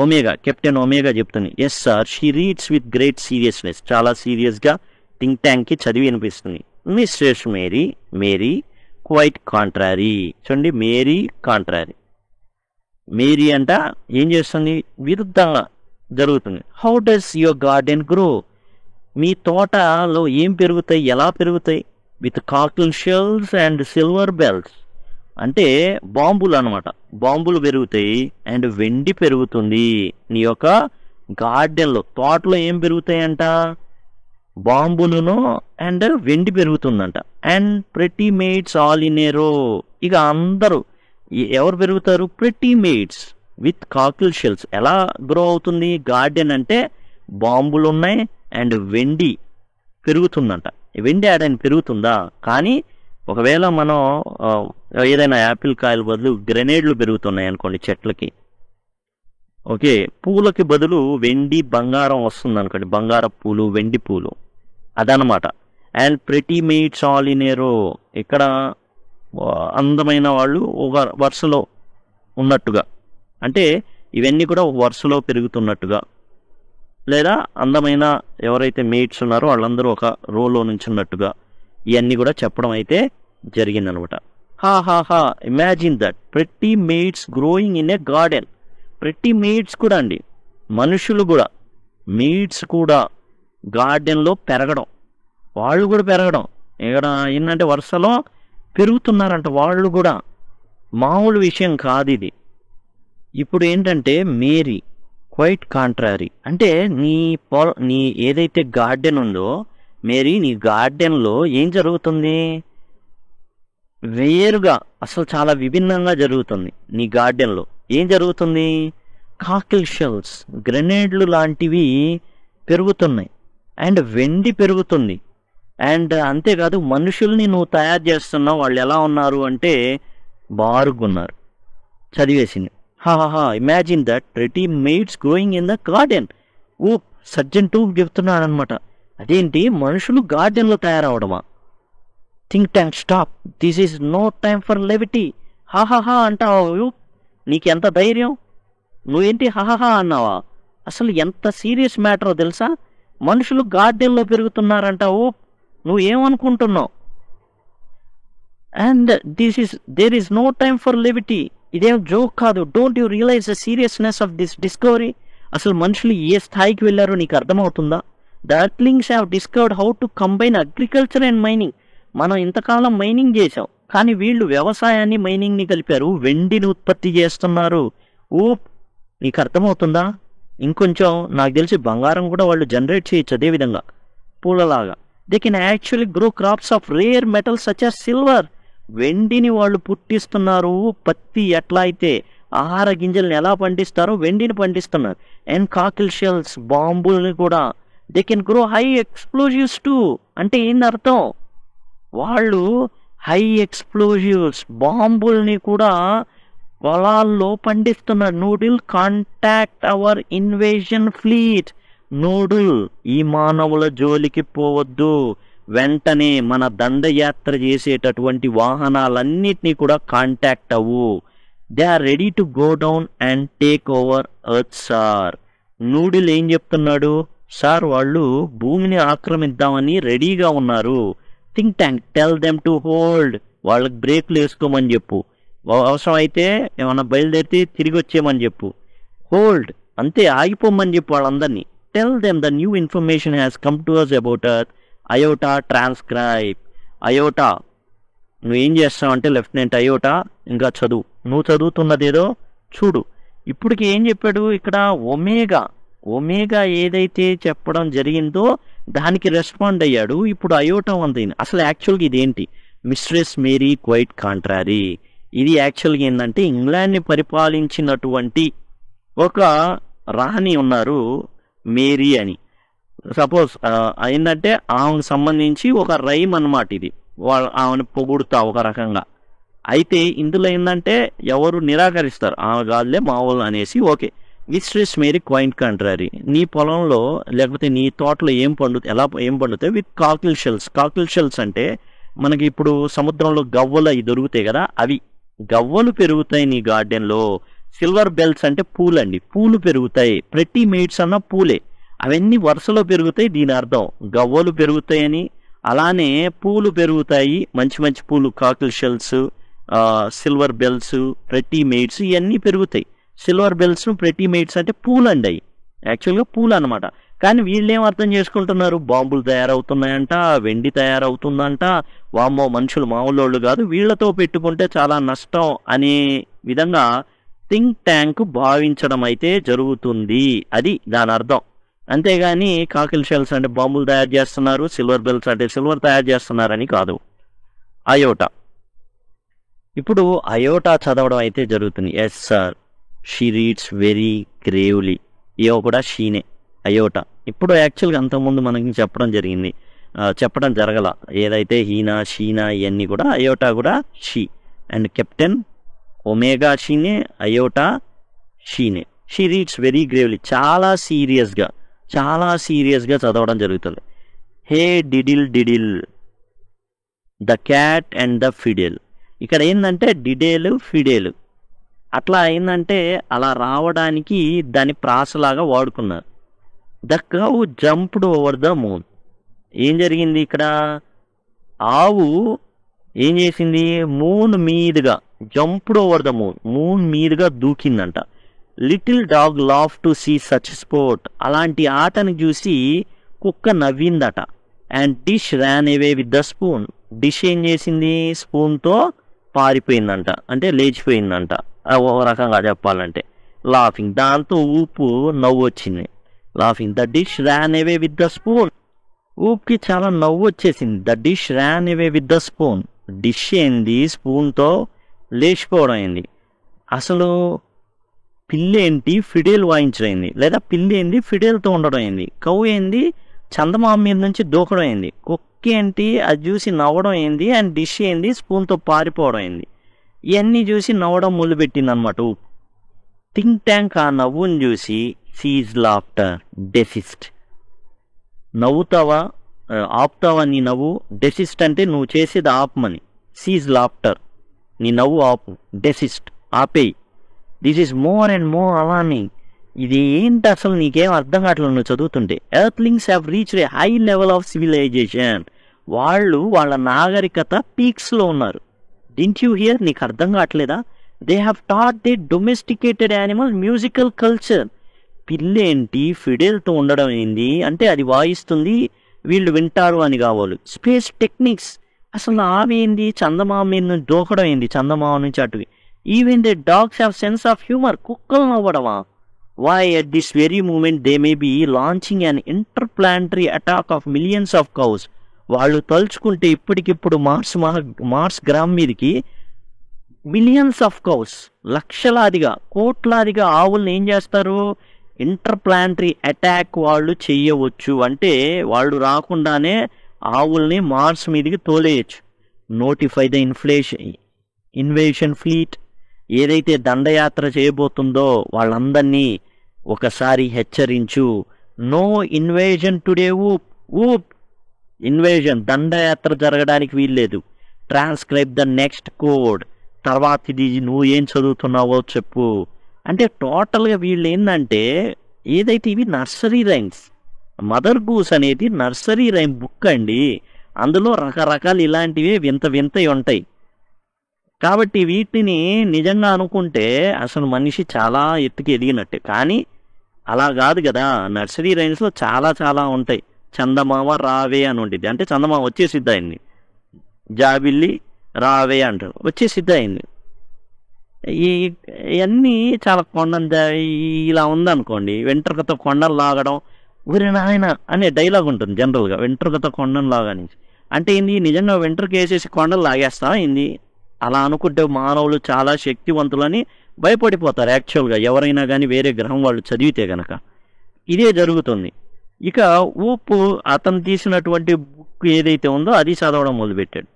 ఒమేగా, కెప్టెన్ ఒమేగా చెప్తుంది, yes sir, she reads with great seriousness, చాలా సీరియస్గా థింక్ ట్యాంక్కి చదివి అనిపిస్తుంది. Mrs Mary, Mary quite contrary, చూడండి మేరీ కాంట్రారీ, మేరీ అంట ఏం చేస్తుంది, విరుద్ధంగా జరుగుతుంది. How does your garden grow, మీ తోటలో ఏం పెరుగుతాయి, ఎలా పెరుగుతాయి, with cockle shells and silver bells, అంటే బాంబులు అనమాట, బాంబులు పెరుగుతాయి అండ్ వెండి పెరుగుతుంది. నీ యొక్క గార్డెన్లో, తోటలో ఏం పెరుగుతాయంట, బాంబులను అండ్ వెండి పెరుగుతుందంట. And pretty maids all in a row, ఇక అందరూ ఎవరు పెరుగుతారు, pretty maids with cockle shells. ఎలా గ్రో అవుతుంది గార్డెన్ అంటే, బాంబులు ఉన్నాయి అండ్ వెండి పెరుగుతుందంట. వెండి ఆడని పెరుగుతుందా, కానీ ఒకవేళ మనం ఏదైనా యాపిల్ కాయలు బదులు గ్రెనేడ్లు పెరుగుతున్నాయి అనుకోండి చెట్లకి, ఓకే, పూలకి బదులు వెండి బంగారం వస్తుంది అనుకోండి, బంగారపు పూలు, వెండి పూలు, అదనమాట. And pretty maids all in a రో, ఇక్కడ అందమైన వాళ్ళు ఒక వరుసలో ఉన్నట్టుగా, అంటే ఇవన్నీ కూడా ఒక వరుసలో పెరుగుతున్నట్టుగా, లేదా అందమైన ఎవరైతే మేట్స్ ఉన్నారో వాళ్ళందరూ ఒక రోలో నుంచి ఉన్నట్టుగా, ఇవన్నీ కూడా చెప్పడం అయితే జరిగిందనమాట. హా, imagine that pretty maids growing in a garden. Pretty maids కూడా అండి, మనుషులు కూడా, మేడ్స్ కూడా గార్డెన్లో పెరగడం, వాళ్ళు కూడా పెరగడం, ఇక్కడ ఏంటంటే వరుసలో పెరుగుతున్నారంట వాళ్ళు కూడా, మామూలు విషయం కాదు ఇది. ఇప్పుడు ఏంటంటే మేరీ క్వైట్ కాంట్రారీ అంటే నీ ఏదైతే గార్డెన్ ఉందో మేరీ, నీ గార్డెన్లో ఏం జరుగుతుంది, వేరుగా అసలు చాలా విభిన్నంగా జరుగుతుంది. నీ గార్డెన్లో ఏం జరుగుతుంది, కాకిల్ షెల్స్, గ్రెనేడ్లు లాంటివి పెరుగుతున్నాయి అండ్ వెండి పెరుగుతుంది. అండ్ అంతేకాదు మనుషుల్ని నువ్వు తయారు చేస్తున్నావు, వాళ్ళు ఎలా ఉన్నారు అంటే బారుగున్నారు. చదివేసింది. హాహా, imagine that pretty maids growing in the garden. ఓ సర్జన్ టూ చెప్తున్నాడు అనమాట. అదేంటి, మనుషులు గార్డెన్లో తయారవడమా? Think Tank, stop, this is no time for levity. హాహాహా అంటావు, నీకెంత ధైర్యం, నువ్వేంటి హాహాహా అన్నావా? అసలు ఎంత సీరియస్ మ్యాటరో తెలుసా, మనుషులు గార్డెన్లో పెరుగుతున్నారంటావు, నువ్వేమనుకుంటున్నావు? And there is no time for levity, ఇదేం జోక్ కాదు. Don't you realise the seriousness of this discovery? అసలు మనుషులు ఏ స్థాయికి వెళ్ళారో నీకు అర్థమవుతుందా? The earthlings have discovered how to combine agriculture and mining. మనం ఇంతకాలం మైనింగ్ చేసాం, కానీ వీళ్ళు వ్యవసాయాన్ని మైనింగ్ని కలిపారు, వెండిని ఉత్పత్తి చేస్తున్నారు. నీకు అర్థమవుతుందా? ఇంకొంచెం నాకు తెలిసి బంగారం కూడా వాళ్ళు జనరేట్ చేయొచ్చు అదేవిధంగా పూలలాగా. They can actually grow crops of rare metals such as silver. వెండిని వాళ్ళు పుట్టిస్తున్నారు. పత్తి ఎట్లా అయితే ఆహార గింజల్ని ఎలా పండిస్తారో వెండిని పండిస్తున్నారు. అండ్ కాకిల్ షెల్స్, బాంబుల్ని కూడా they can grow high explosives two. అంటే ఏంది అర్థం, వాళ్ళు హై ఎక్స్ప్లోజివ్స్ బాంబుల్ని కూడా పొలాల్లో పండిస్తున్నారు. Noodle contact our invasion fleet. Noodle, ఈ మానవుల జోలికి పోవద్దు, వెంటనే మన దండయాత్ర చేసేటటువంటి వాహనాలన్నిటినీ కూడా కాంటాక్ట్ అవ్వు. They are ready to go down and take over Earth sir. Noodle ఏం చెప్తున్నాడు, సార్ వాళ్ళు భూమిని ఆక్రమిద్దామని రెడీగా ఉన్నారు. Think Tank, tell them to hold. వాళ్ళకి బ్రేక్లు వేసుకోమని చెప్పు, అవసరం అయితే ఏమన్నా బయలుదేరితే తిరిగి వచ్చేయమని చెప్పు. హోల్డ్ అంతే, ఆగిపోమని చెప్పు వాళ్ళందరినీ. Tell them the new information has come to us about Earth. Iota transcribe. Iota, నువ్వేం చేస్తావంటే లెఫ్టినెంట్ అయోటా ఇంకా చదువు. నువ్వు చదువుతున్నదేదో చూడు ఇప్పటికి ఏం చెప్పాడు ఇక్కడ, ఒమేగా ఏదైతే చెప్పడం జరిగిందో దానికి రెస్పాండ్ అయ్యాడు. ఇప్పుడు అయోటా ఉంది. అసలు యాక్చువల్గా ఇదేంటి, మిస్ట్రెస్ మేరీ క్వైట్ కాంట్రారీ. ఇది యాక్చువల్గా ఏంటంటే ఇంగ్లాండ్ని పరిపాలించినటువంటి ఒక రాణి ఉన్నారు మేరీ అని. సపోజ్ ఏంటంటే ఆమెకు సంబంధించి ఒక రైమ్ అన్నమాట ఇది, ఆమెను పొగుడుతా ఒక రకంగా. అయితే ఇందులో ఏంటంటే ఎవరు నిరాకరిస్తారు, ఆమె కాదులే మామూలు అనేసి. Okay, mistress Mary quite contrary. నీ పొలంలో లేకపోతే నీ తోటలో ఏం పండుతాయి విత్ కాకిల్ షెల్స్ అంటే మనకి ఇప్పుడు సముద్రంలో గవ్వలు అవి దొరుకుతాయి కదా, అవి గవ్వలు పెరుగుతాయి నీ గార్డెన్లో. సిల్వర్ బెల్స్ అంటే పూలండి, పూలు పెరుగుతాయి. ప్రెటీ మేడ్స్ అన్న పూలే, అవన్నీ వరుసలో పెరుగుతాయి. దీని అర్థం గవ్వలు పెరుగుతాయని. అలానే పూలు పెరుగుతాయి, మంచి మంచి పూలు, cockle shells, silver bells, pretty maids ఇవన్నీ పెరుగుతాయి. సిల్వర్ బెల్స్, ప్రెటీ మేడ్స్ అంటే పూలు అండి, అవి యాక్చువల్గా పూలు అనమాట. కానీ వీళ్ళేం అర్థం చేసుకుంటున్నారు, బాంబులు తయారవుతున్నాయంట, వెండి తయారవుతుందంట, వామ్మో మనుషులు మామూలు కాదు, వీళ్లతో పెట్టుకుంటే చాలా నష్టం అనే విధంగా థింక్ ట్యాంక్ భావించడం అయితే జరుగుతుంది. అది దాని అర్థం. అంతేగాని కాకిల్ షెల్స్ అంటే బాంబులు తయారు చేస్తున్నారు, సిల్వర్ బెల్స్ అంటే సిల్వర్ తయారు చేస్తున్నారని కాదు. అయోటా, ఇప్పుడు అయోటా చదవడం అయితే జరుగుతుంది. Yes sir, she reads very gravely. ఏవో కూడా షీనే అయోటా. ఇప్పుడు యాక్చువల్గా అంతకుముందు మనకి చెప్పడం జరగల. ఏదైతే హీనా షీనా ఇవన్నీ కూడా అయోటా కూడా షీ. అండ్ కెప్టెన్ ఒమేగా షీనే, అయోటా షీనే. షీ రీడ్స్ వెరీ గ్రేవ్లీ, చాలా సీరియస్గా చదవడం జరుగుతుంది. Hey diddle the cat and the fiddle. ఇక్కడ ఏంటంటే డిడేలు ఫిడేలు అట్లా ఏంటంటే అలా రావడానికి దాని ప్రాసలాగా వాడుకున్నారు. The cow jumped over the moon. ఏం జరిగింది ఇక్కడ, ఆవు ఏం చేసింది, మూన్ మీదుగా, జంప్డ్ ఓవర్ ద మూన్ మీదుగా దూకిందంట. Little dog laugh to see such sport. అలాంటి ఆటను చూసి కుక్క నవ్విందట. And dish ran away with the spoon. Dish ఏం చేసింది, స్పూన్తో పారిపోయిందంట, అంటే లేచిపోయిందంట ఒక రకంగా చెప్పాలంటే. లాఫింగ్, దాంతో నవ్వు వచ్చింది. Laughing, the dish ran away with the spoon. ఊపుకి చాలా నవ్వు వచ్చేసింది. The dish ran away with the spoon. Dish ఏంది, స్పూన్తో లేచిపోవడం అయింది. అసలు పిల్లేంటి, ఫిడేల్ వాయించడం, లేదా పిల్లేంది ఫిడేల్తో ఉండడం అయింది. కౌ ఏంది, చందమామ మీద నుంచి దూకడం అయింది. కుక్క ఏంటి, అది చూసి నవ్వడం ఏంది. అండ్ డిష్ ఏంది, స్పూన్తో పారిపోవడం అయింది. ఇవన్నీ చూసి నవ్వడం మొదలుపెట్టింది అనమాట. థింక్ ట్యాంక్ ఆ నవ్వుని చూసి సీజ్ లాఫ్టర్, డెసిస్ట్. నవ్వుతావా, ఆపుతావా నీ నవ్వు. డెసిస్ట్ అంటే నువ్వు చేసేది ఆపమని. సీజ్ లాఫ్టర్, నీ నవ్వు ఆపు. డెసిస్ట్, ఆపేయి. This is more and more alarming. ఇది ఏంటి అసలు నీకేం అర్థం కావట్లేదు నువ్వు చదువుతుంటే. Earthlings have reached a high level of civilisation. వాళ్ళ నాగరికత పీక్స్లో ఉన్నారు. డింట్ యూ హియర్, నీకు అర్థం కావట్లేదా. They have taught they domesticated animal musical culture. పిల్లేంటి, ఫిడేల్తో ఉండడం ఏంది, అంటే అది వాయిస్తుంది, వీళ్ళు వింటారు అని కావాలి. స్పేస్ టెక్నిక్స్, అసలు ఆవేంది, చందమామ మీద నుంచి దూకడం ఏంది, చందమామ నుంచి అటువి. Even they dogs have sense of humour. కుక్కలు నవ్వడమా. Why at this very moment they may be launching an interplanetary attack of millions of cows. వాళ్ళు తలుచుకుంటే ఇప్పటికిప్పుడు మార్స్ గ్రహం మీదకి మిలియన్స్ ఆఫ్ కౌస్, లక్షలాదిగా కోట్లాదిగా ఆవుల్ని ఏం చేస్తారు, ఇంటర్ప్లానటరీ అటాక్ వాళ్ళు చెయ్యవచ్చు. అంటే వాళ్ళు రాకుండానే ఆవుల్ని మార్స్ మీదకి తోలేయచ్చు. Notify the invasion fleet. ఏదైతే దండయాత్ర చేయబోతుందో వాళ్ళందరినీ ఒకసారి హెచ్చరించు. No invasion today, Oop. Invasion, దండయాత్ర జరగడానికి వీల్లేదు. Transcribe the next code. తర్వాత ఇది నువ్వు ఏం చదువుతున్నావో చెప్పు. అంటే టోటల్గా వీళ్ళు ఏంటంటే ఏదైతే ఇవి నర్సరీ రైమ్స్. మదర్ గూస్ అనేది నర్సరీ రైమ్ బుక్ అండి. అందులో రకరకాలు ఇలాంటివి వింతవి ఉంటాయి. కాబట్టి వీటిని నిజంగా అనుకుంటే అసలు మనిషి చాలా ఎత్తుకి ఎదిగినట్టే. కానీ అలా కాదు కదా. నర్సరీ రైమ్స్లో చాలా ఉంటాయి. చందమామ రావే అని ఉంటుంది, అంటే చందమామ వచ్చేసిద్ది అయింది. జాబిల్లి రావే అంటారు, వచ్చేసిద్ది అయింది. ఈ ఇవన్నీ చాలా ఇలా ఉందనుకోండి, వెంట్రుకతో కొండలు లాగడం, ఊరి నాయన అనే డైలాగ్ ఉంటుంది జనరల్గా, వెంట్రుకతో కొండను లాగని. అంటే ఏంది, నిజంగా వెంట్రుక వేసేసి కొండలు లాగేస్తాం ఏంది? అలా అనుకుంటే మానవులు చాలా శక్తివంతులని భయపడిపోతారు యాక్చువల్గా, ఎవరైనా కానీ వేరే గ్రహం వాళ్ళు చదివితే గనక. ఇదే జరుగుతుంది. ఇక ఊపు అతను తీసినటువంటి బుక్ ఏదైతే ఉందో అది చదవడం మొదలుపెట్టాడు.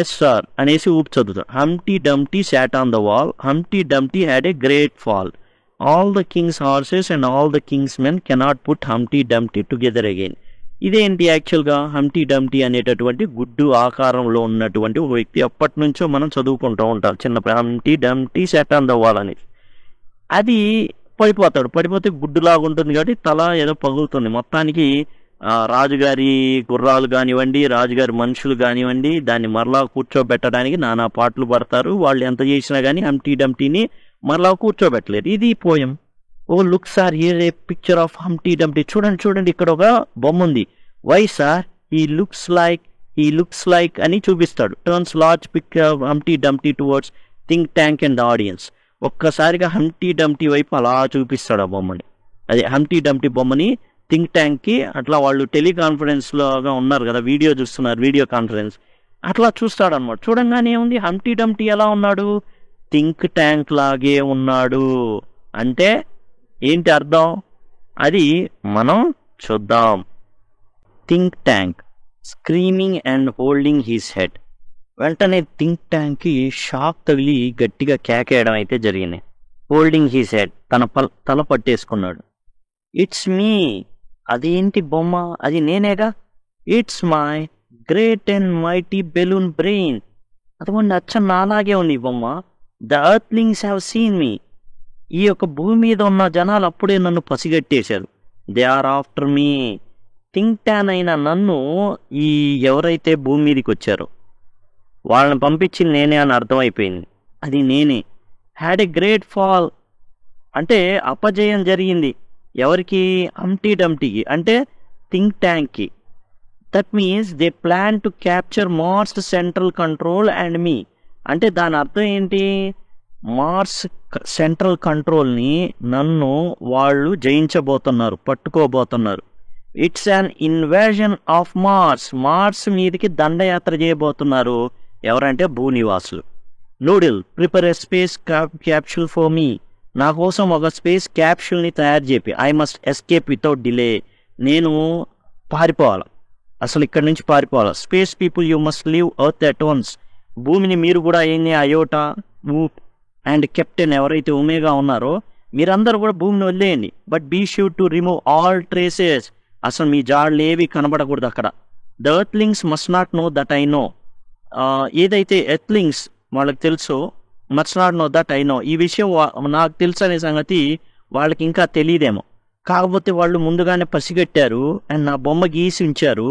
ఎస్ సార్ అనేసి ఊపు చదువుతాడు. Humpty Dumpty sat on the wall, Humpty Dumpty had a great fall, all the king's horses and all the king's men cannot put Humpty Dumpty together again. ఇదేంటి యాక్చువల్గా, Humpty డంప్టీ అనేటటువంటి గుడ్డు ఆకారంలో ఉన్నటువంటి ఒక వ్యక్తి, అప్పటి నుంచో మనం చదువుకుంటూ ఉంటాం చిన్నప్పుడు, Humpty Dumpty sat on the wall అనేది. అది పడిపోతాడు, పడిపోతే గుడ్డులాగా ఉంటుంది కాబట్టి తల ఏదో పగులుతుంది. మొత్తానికి రాజుగారి గుర్రాలు కానివ్వండి, రాజుగారి మనుషులు కానివ్వండి, దాన్ని మరలా కూర్చోబెట్టడానికి నానా పాటలు పడతారు. వాళ్ళు ఎంత చేసినా కానీ హంప్టీ డంప్టీని మరలా కూర్చోబెట్టలేరు. ఇది poem. Oh look sir here a picture of Humpty Dumpty. చూడండి చూడండి, ఇక్కడ ఒక బొమ్మ ఉంది. Why sir he looks like అని చూపిస్తాడు. Turns large picture of Humpty Dumpty towards Think Tank and audience. ఒక్కసారిగా హంప్టీ డంప్టీ వైపు అలా చూపిస్తాడు ఆ బొమ్మని. అదే హంప్టీ డంప్టీ బొమ్మని థింక్ ట్యాంక్కి, అట్లా వాళ్ళు టెలికాన్ఫరెన్స్లోగా ఉన్నారు కదా, వీడియో చూస్తున్నారు, వీడియో కాన్ఫరెన్స్, అట్లా చూస్తాడు అనమాట. చూడంగానే ఏముంది, హంప్టీ డంప్టీ ఎలా ఉన్నాడు? థింక్ ట్యాంక్ లాగే ఉన్నాడు. అంటే ఏంటి అర్థం? అది మనం చూద్దాం. Think tank screaming and holding he's head. వెంటనే థింక్ ట్యాంక్కి షాక్ తగిలి గట్టిగా కేకేయడం అయితే జరిగింది. హోల్డింగ్ హీస్ హెడ్, తల పట్టేసుకున్నాడు. It's me. అదేంటి బొమ్మ? అది నేనేగా. It's my great and mighty balloon brain. అదిగోండి, అచ్చం నాలాగే ఉంది ఈ బొమ్మ. The earthlings have seen me. ఈ యొక్క భూమి మీద ఉన్న జనాలు అప్పుడే నన్ను పసిగట్టేశారు. They are after me. Think Tank అయిన నన్ను ఈ ఎవరైతే భూమి మీదకి వచ్చారో వాళ్ళని పంపించింది నేనే అని అర్థమైపోయింది. అది నేనే. హ్యాడ్ ఎ గ్రేట్ ఫాల్, అంటే అపజయం జరిగింది. ఎవరికి? హంప్టీ డంప్టీకి, అంటే థింక్ ట్యాంక్కి. That means they plan to capture Mars central control and me. అంటే దాని అర్థం ఏంటి? మార్స్ సెంట్రల్ కంట్రోల్ని నన్ను వాళ్ళు జయించబోతున్నారు, పట్టుకోబోతున్నారు. It's an invasion of Mars. Mars మీదకి దండయాత్ర చేయబోతున్నారు. ఎవరంటే భూనివాసులు. Noodle prepare a space capsule for me. నా కోసం ఒక స్పేస్ క్యాప్సూల్ని తయారు చేపి. I must escape without delay. నేను పారిపోవాలి, అసలు ఇక్కడి నుంచి పారిపోవాలి. Space people you must leave earth at once. భూమిని మీరు కూడా ఏంది, అయోటా అండ్ కెప్టెన్ ఎవరైతే ఒమేగా ఉన్నారో మీరందరూ కూడా భూమిని వదిలేయండి. But be sure to remove all traces. అసలు మీ జాడ్లు ఏవి కనబడకూడదు అక్కడ. The earthlings must not know that I know. ఏదైతే ఎర్త్లింగ్స్ వాళ్ళకి తెలుసో, must not know that I know. ఈ విషయం నాకు తెలుసు అనే సంగతి వాళ్ళకి ఇంకా తెలియదేమో. కాకపోతే వాళ్ళు ముందుగానే పసిగట్టారు అండ్ నా బొమ్మ గీసి ఉంచారు.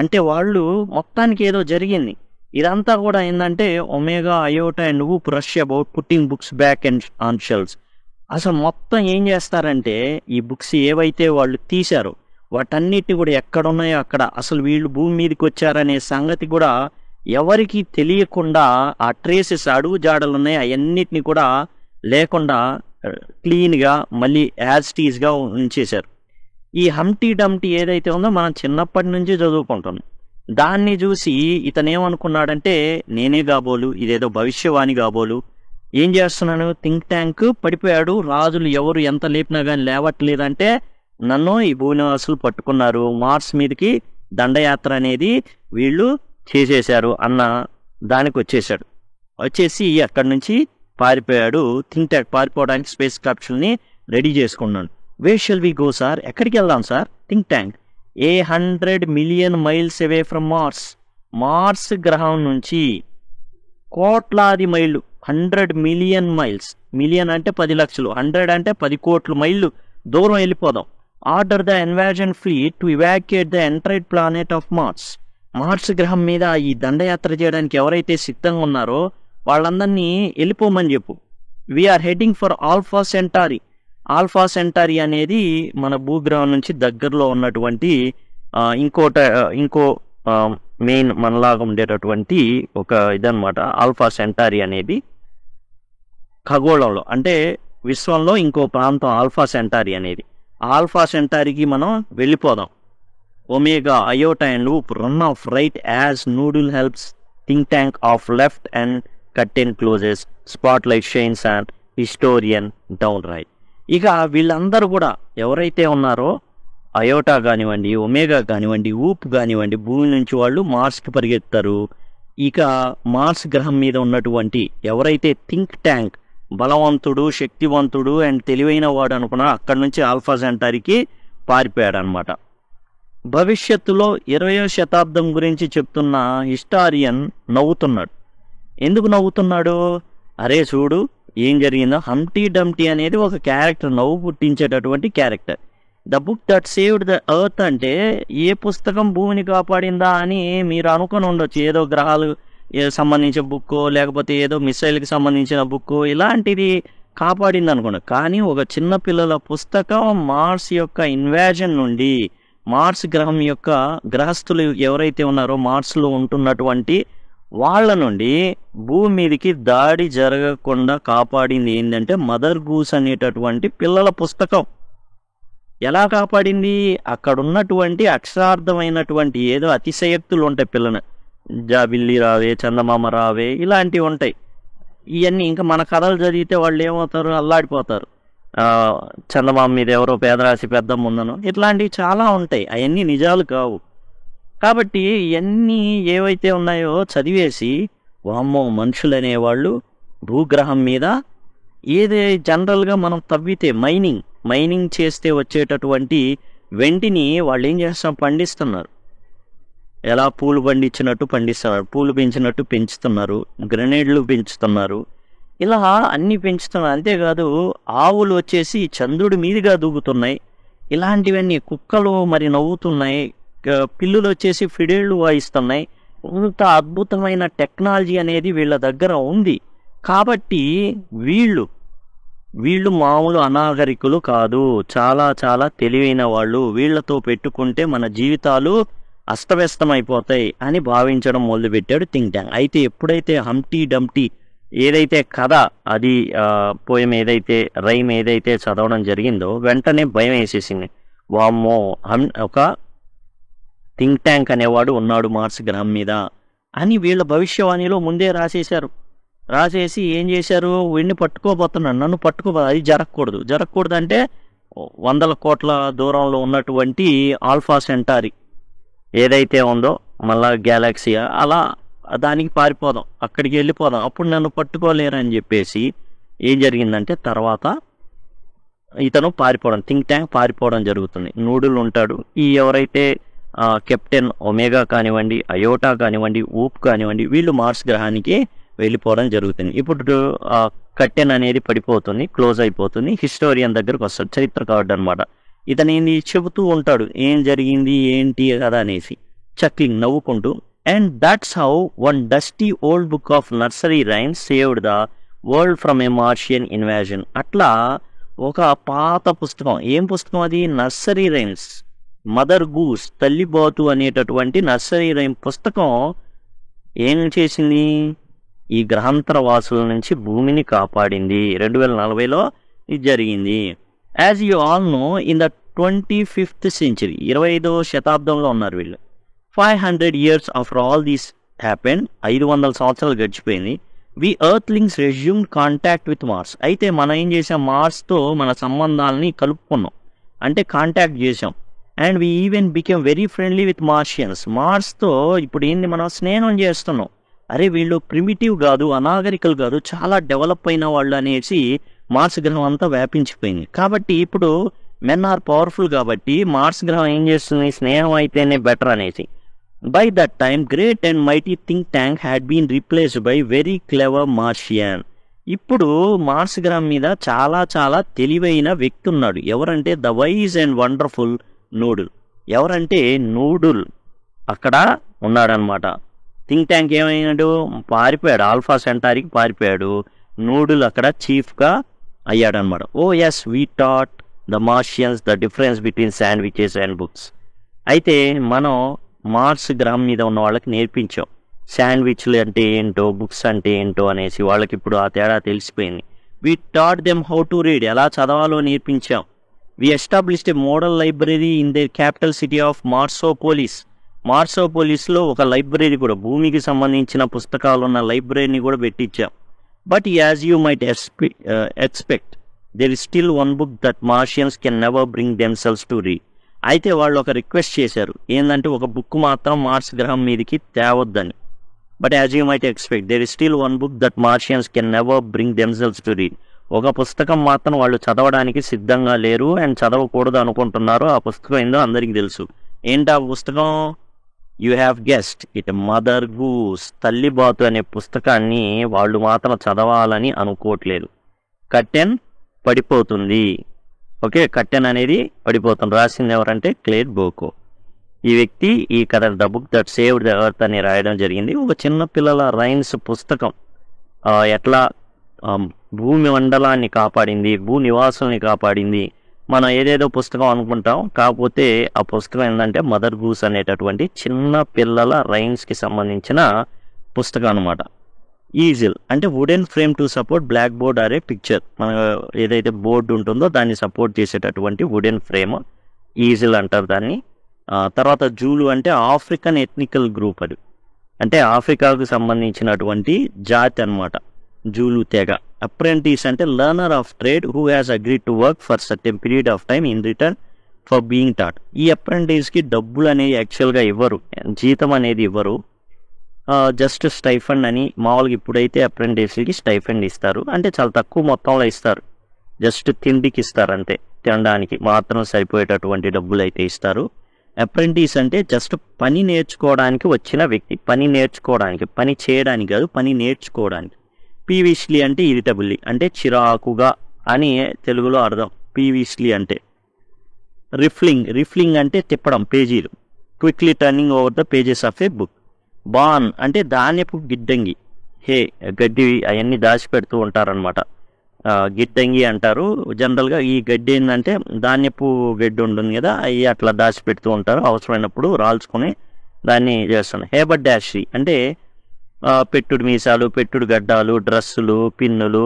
అంటే వాళ్ళు మొత్తానికి ఏదో జరిగింది. ఇదంతా కూడా ఏంటంటే Omega, Iota and Oop rush about putting books back and on shelves. అసలు మొత్తం ఏం చేస్తారంటే ఈ బుక్స్ ఏవైతే వాళ్ళు తీశారో వాటన్నిటిని కూడా ఎక్కడున్నాయో అక్కడ, అసలు వీళ్ళు భూమి మీదకి వచ్చారనే సంగతి కూడా ఎవరికి తెలియకుండా ఆ ట్రేసెస్, అడుగు జాడలు ఉన్నాయి అవన్నిటిని కూడా లేకుండా క్లీన్గా మళ్ళీ యాజ్ టీజ్గా ఉంచేశారు. ఈ హంప్టీ డంప్టీ ఏదైతే ఉందో మనం చిన్నప్పటి నుంచి చదువుకుంటాం. దాన్ని చూసి ఇతనేమనుకున్నాడంటే నేనే కాబోలు, ఇదేదో భవిష్యవాణి కాబోలు, ఏం చేస్తున్నాను, థింక్ ట్యాంక్ పడిపోయాడు, రాజులు ఎవరు ఎంత లేపినా కానీ లేవట్లేదంటే నన్ను ఈ భూనివాసులు పట్టుకున్నారు, మార్స్ మీదకి దండయాత్ర అనేది వీళ్ళు చేసేశారు అన్న దానికి వచ్చేసాడు. వచ్చేసి అక్కడి నుంచి పారిపోయాడు. థింక్ ట్యాంక్ పారిపోవడానికి స్పేస్ క్యాప్సూల్ని రెడీ చేసుకున్నాడు. Where shall we go sir? ఎక్కడికి వెళ్దాం సార్? Think Tank 100 million miles away from Mars. Mars గ్రహం నుంచి కోట్లాది మైళ్ళు, 100 మిలియన్ మైల్స్. మిలియన్ అంటే 10 లక్షలు, 100 అంటే 10 కోట్ల మైళ్ళు దూరం వెళ్ళిపోదాం. Order the invasion fleet to evacuate the entire planet of Mars. Mars గ్రహం మీద ఈ దండయాత్ర చేయడానికి ఎవరైతే సిద్ధంగా ఉన్నారో వాళ్ళందరినీ వెళ్ళిపోమని చెప్పు. We're heading for Alpha Centauri. Alpha Centauri అనేది మన భూగ్రహం నుంచి దగ్గరలో ఉన్నటువంటి ఇంకో మెయిన్ మనలాగా ఉండేటటువంటి ఒక ఇదనమాట ఆల్ఫా సెంటారీ అనేది. ఖగోళంలో అంటే విశ్వంలో ఇంకో ప్రాంతం ఆల్ఫా సెంటారీ అనేది. ఆల్ఫా సెంటారీకి మనం వెళ్ళిపోదాం. Omega Iota and loop run of right as noodle helps think tank of left and curtain closes spot light shines and historian down right. ఇక వీళ్ళందరూ కూడా ఎవరైతే ఉన్నారో అయోటా కానివ్వండి, ఒమేగా కానివ్వండి, ఊప్ కానివ్వండి, భూమి నుంచి వాళ్ళు మార్స్కి పరిగెత్తారు. ఇక మార్స్ గ్రహం మీద ఉన్నటువంటి ఎవరైతే థింక్ ట్యాంక్ బలవంతుడు, శక్తివంతుడు అండ్ తెలివైన వాడు అనుకున్నారో అక్కడి నుంచి ఆల్ఫా సెంటారీకి పారిపోయాడు అనమాట. భవిష్యత్తులో 20వ శతాబ్దం గురించి చెప్తున్న హిస్టారియన్ నవ్వుతున్నాడు. ఎందుకు నవ్వుతున్నాడు? అరే చూడు ఏం జరిగిందో. హంప్టీ డంప్టీ అనేది ఒక క్యారెక్టర్, నవ్వు పుట్టించేటటువంటి character. The book that saved the earth అంటే ఏ పుస్తకం భూమిని కాపాడిందా అని మీరు అనుకుని ఉండొచ్చు. ఏదో గ్రహాలు సంబంధించిన బుక్, లేకపోతే ఏదో మిసైల్కి సంబంధించిన బుక్, ఇలాంటిది కాపాడింది అనుకున్నాను. కానీ ఒక చిన్న పిల్లల పుస్తకం మార్స్ యొక్క ఇన్వాజన్ నుండి, మార్స్ గ్రహం యొక్క గ్రహస్థులు ఎవరైతే ఉన్నారో మార్స్లో ఉంటున్నటువంటి వాళ్ళ నుండి భూమి మీదకి దాడి జరగకుండా కాపాడింది ఏంటంటే మదర్ గూస్ అనేటటువంటి పిల్లల పుస్తకం. ఎలా కాపాడింది? అక్కడ ఉన్నటువంటి అక్షరార్థమైనటువంటి ఏదో అతిశయక్తులు ఉంటాయి పిల్లని, జాబిల్లి రావే, చందమామ రావే, ఇలాంటివి ఉంటాయి. ఇవన్నీ ఇంకా మన కథలు చదివితే వాళ్ళు ఏమవుతారు, అల్లాడిపోతారు. చందమామ మీద ఎవరో పేదరాశి పెద్దమ్మ ఉందనో, ఇట్లాంటివి చాలా ఉంటాయి. అవన్నీ నిజాలు కావు. కాబట్టి ఇవన్నీ ఏవైతే ఉన్నాయో చదివేసి వామ్మో మనుషులు అనేవాళ్ళు భూగ్రహం మీద ఏదే జనరల్గా మనం తవ్వితే మైనింగ్ చేస్తే వచ్చేటటువంటి వెంటిని వాళ్ళు ఏం చేస్తున్నారు, పండిస్తున్నారు. ఎలా పూలు పండించినట్టు పండిస్తున్నారు, పూలు పెంచినట్టు పెంచుతున్నారు, గ్రెనేడ్లు పెంచుతున్నారు, ఇలా అన్నీ పెంచుతున్నారు. అంతేకాదు ఆవులు వచ్చేసి చంద్రుడి మీదుగా దూకుతున్నాయి. ఇలాంటివన్నీ కుక్కలు మరి నవ్వుతున్నాయి, పిల్లులు వచ్చేసి ఫిడేళ్లు వాయిస్తున్నాయి. ఇంత అద్భుతమైన టెక్నాలజీ అనేది వీళ్ళ దగ్గర ఉంది. కాబట్టి వీళ్ళు మామూలు అనాగరికులు కాదు, చాలా చాలా తెలివైన వాళ్ళు. వీళ్లతో పెట్టుకుంటే మన జీవితాలు అస్తవ్యస్తమైపోతాయి అని భావించడం మొదలుపెట్టాడు థింక్ ట్యాంక్. అయితే ఎప్పుడైతే హంప్టీ డంప్టీ ఏదైతే కథ, అది పోయం ఏదైతే రైమ్ ఏదైతే చదవడం జరిగిందో వెంటనే భయం వేసేసింది. వామ్మో ఒక థింక్ ట్యాంక్ అనేవాడు ఉన్నాడు మార్స్ గ్రహం మీద అని వీళ్ళ భవిష్యవాణిలో ముందే రాసేసి ఏం చేశారు, వీడిని పట్టుకోబోతున్నాడు, నన్ను అది జరగకూడదు అంటే 100 కోట్ల దూరంలో ఉన్నటువంటి ఆల్ఫా సెంటారీ ఏదైతే ఉందో మళ్ళా గ్యాలక్సీ, అలా దానికి పారిపోదాం, అక్కడికి వెళ్ళిపోదాం, అప్పుడు నన్ను పట్టుకోలేరని చెప్పేసి ఏం జరిగిందంటే తర్వాత ఇతను థింక్ ట్యాంక్ పారిపోవడం జరుగుతుంది. నూడుల్ ఉంటాడు, ఈ ఎవరైతే కెప్టెన్ ఒమేగా కానివ్వండి, అయోటా కానివ్వండి, ఊప్ కానివ్వండి, వీళ్ళు మార్స్ గ్రహానికి వెళ్ళిపోవడం జరుగుతుంది. ఇప్పుడు కర్టెన్ అనేది పడిపోతుంది, క్లోజ్ అయిపోతుంది. హిస్టోరియన్ దగ్గరకు వస్తాడు, చరిత్రకారుడు అనమాట. ఇతను ఏంది చెబుతూ ఉంటాడు ఏం జరిగింది ఏంటి కదా అనేసి, చక్లింగ్ నవ్వుకుంటూ. And that's how one dusty old book of nursery rhymes saved the world from a Martian invasion. అట్లా ఒక పాత పుస్తకం, ఏం పుస్తకం అది? నర్సరీ రైమ్స్, మదర్ గూస్, తల్లిబాతు అనేటటువంటి నర్సరీ రైమ్ పుస్తకం ఏం చేసింది? ఈ గ్రహాంతర వాసుల నుంచి భూమిని కాపాడింది. 2040లో ఇది జరిగింది. As you all know, in the 25th century 25వ శతాబ్దంలో ఉన్నారు వీళ్ళు. 500 years after all this happened, 500 సంవత్సరాలు గడిచిపోయింది. వి earthlings resume contact with Mars. అయితే మనం ఏం చేసాం, మార్స్తో మన సంబంధాలని కలుపుకున్నాం, అంటే కాంటాక్ట్ చేసాం. And we even became very friendly with Martians. మార్స్తో ఇప్పుడు ఏంది, మనం స్నేహం చేస్తున్నాం. అరే వీళ్ళు ప్రిమిటివ్ కాదు, అనాగరికలు కాదు, చాలా డెవలప్ అయిన వాళ్ళు అనేసి మార్స్ గ్రహం అంతా వ్యాపించిపోయింది. కాబట్టి ఇప్పుడు మెన్ ఆర్ పవర్ఫుల్ కాబట్టి మార్స్ గ్రహం ఏం చేస్తుంది, స్నేహం అయితేనే బెటర్ అనేసి. By that time great and mighty think Tank had been replaced by very clever Martian. ఇప్పుడు మార్స్ గ్రహం మీద చాలా చాలా తెలివైన వ్యక్తి ఉన్నాడు. ఎవరంటే the wise and wonderful Noodle. ఎవరంటే నూడుల్ అక్కడ ఉన్నాడనమాట. థింక్ ట్యాంక్ ఏమైనాడు, పారిపోయాడు, ఆల్ఫా సెంటారీకి పారిపోయాడు. నూడుల్ అక్కడ చీఫ్గా అయ్యాడనమాట. Oh yes, we taught the Martians the difference between sandwiches and books. అయితే మనం మార్స్ గ్రహం మీద ఉన్న వాళ్ళకి నేర్పించాం శాండ్విచ్లు అంటే ఏంటో, బుక్స్ అంటే ఏంటో అనేసి. వాళ్ళకి ఇప్పుడు ఆ తేడా తెలిసిపోయింది. We taught them how to read, ఎలా చదవాలో నేర్పించాం. We established a model library in the capital city of Marsopolis. మార్సోపోలిస్లో ఒక లైబ్రరీ కూడా, భూమికి సంబంధించిన పుస్తకాలు ఉన్న లైబ్రరీని కూడా పెట్టించాం. But as you might expect there is still one book that Martians can never bring themselves to read. అయితే వాళ్ళు ఒక రిక్వెస్ట్ చేశారు, ఏంటంటే ఒక బుక్ మాత్రం మార్స్ గ్రహం మీదకి తేవద్దని. But as you might expect there is still one book that Martians can never bring themselves to read. ఒక పుస్తకం మాత్రం వాళ్ళు చదవడానికి సిద్ధంగా లేరు అండ్ చదవకూడదు అనుకుంటున్నారు. ఆ పుస్తకం ఏందో అందరికీ తెలుసు. ఏంటి ఆ పుస్తకం? You have guessed it, Mother Goose, తల్లిబాతు అనే పుస్తకాన్ని వాళ్ళు మాత్రం చదవాలని అనుకోవట్లేదు. కర్టెన్ పడిపోతుంది. ఓకే, కర్టెన్ అనేది పడిపోతుంది. రాసింది ఎవరంటే క్లేర్ బోకో. ఈ వ్యక్తి ఈ కథ the book that saved the earth అని రాయడం జరిగింది. ఒక చిన్న పిల్లల రైమ్స్ పుస్తకం, ఎట్లా భూమి మండలాన్ని కాపాడింది, భూ నివాసుల్ని కాపాడింది. మనం ఏదేదో పుస్తకం అనుకుంటాం, కాకపోతే ఆ పుస్తకం ఏంటంటే మదర్ గూస్ అనేటటువంటి చిన్న పిల్లల రైమ్స్కి సంబంధించిన పుస్తకం అనమాట. ఈజిల్ అంటే wooden frame to support black board or a picture. మన ఏదైతే బోర్డు ఉంటుందో దాన్ని సపోర్ట్ చేసేటటువంటి వుడెన్ ఫ్రేమ్ ఈజిల్ అంటారు దాన్ని. తర్వాత జూలు అంటే ఆఫ్రికన్ ఎథ్నికల్ గ్రూప్, అది అంటే ఆఫ్రికాకు సంబంధించినటువంటి జాతి అనమాట, జూలు తెగ. అప్రెంటిస్ అంటే learner of trade who has agreed to work for certain period of time in return for being taught. ఈ అప్రెంటిస్కి డబ్బులు అనేవి యాక్చువల్గా ఇవ్వరు, జీతం అనేది ఇవ్వరు, జస్ట్ స్టైఫండ్ అని. మామూలుగా ఇప్పుడైతే అప్రెంటిస్కి స్టైఫండ్ ఇస్తారు, అంటే చాలా తక్కువ మొత్తంలో ఇస్తారు, జస్ట్ తిండికి ఇస్తారు అంతే, తినడానికి మాత్రం సరిపోయేటటువంటి డబ్బులు అయితే ఇస్తారు. అప్రెంటిస్ అంటే జస్ట్ పని నేర్చుకోవడానికి వచ్చిన వ్యక్తి, పని నేర్చుకోవడానికి, పని చేయడానికి కాదు, పని నేర్చుకోవడానికి. పీవిష్లీ అంటే ఇరిటబుల్లీ, అంటే చిరాకుగా అని తెలుగులో అర్థం పీవిష్లీ అంటే. రిఫ్లింగ్ అంటే తిప్పడం పేజీలు, quickly turning over the pages of a book. Barn అంటే ధాన్యపు గిడ్డంగి, గడ్డి అవన్నీ దాచిపెడుతూ ఉంటారనమాట, గిడ్డంగి అంటారు జనరల్గా. ఈ గడ్డి ఏంటంటే ధాన్యపు గడ్డి ఉంటుంది కదా, అవి అట్లా దాచిపెడుతూ ఉంటారు, అవసరమైనప్పుడు రాల్చుకొని దాన్ని చేస్తున్నారు. హేబర్ డాషీ అంటే పెట్టుడు మీసాలు, పెట్టుడు గడ్డాలు, డ్రెస్సులు, పిన్నులు,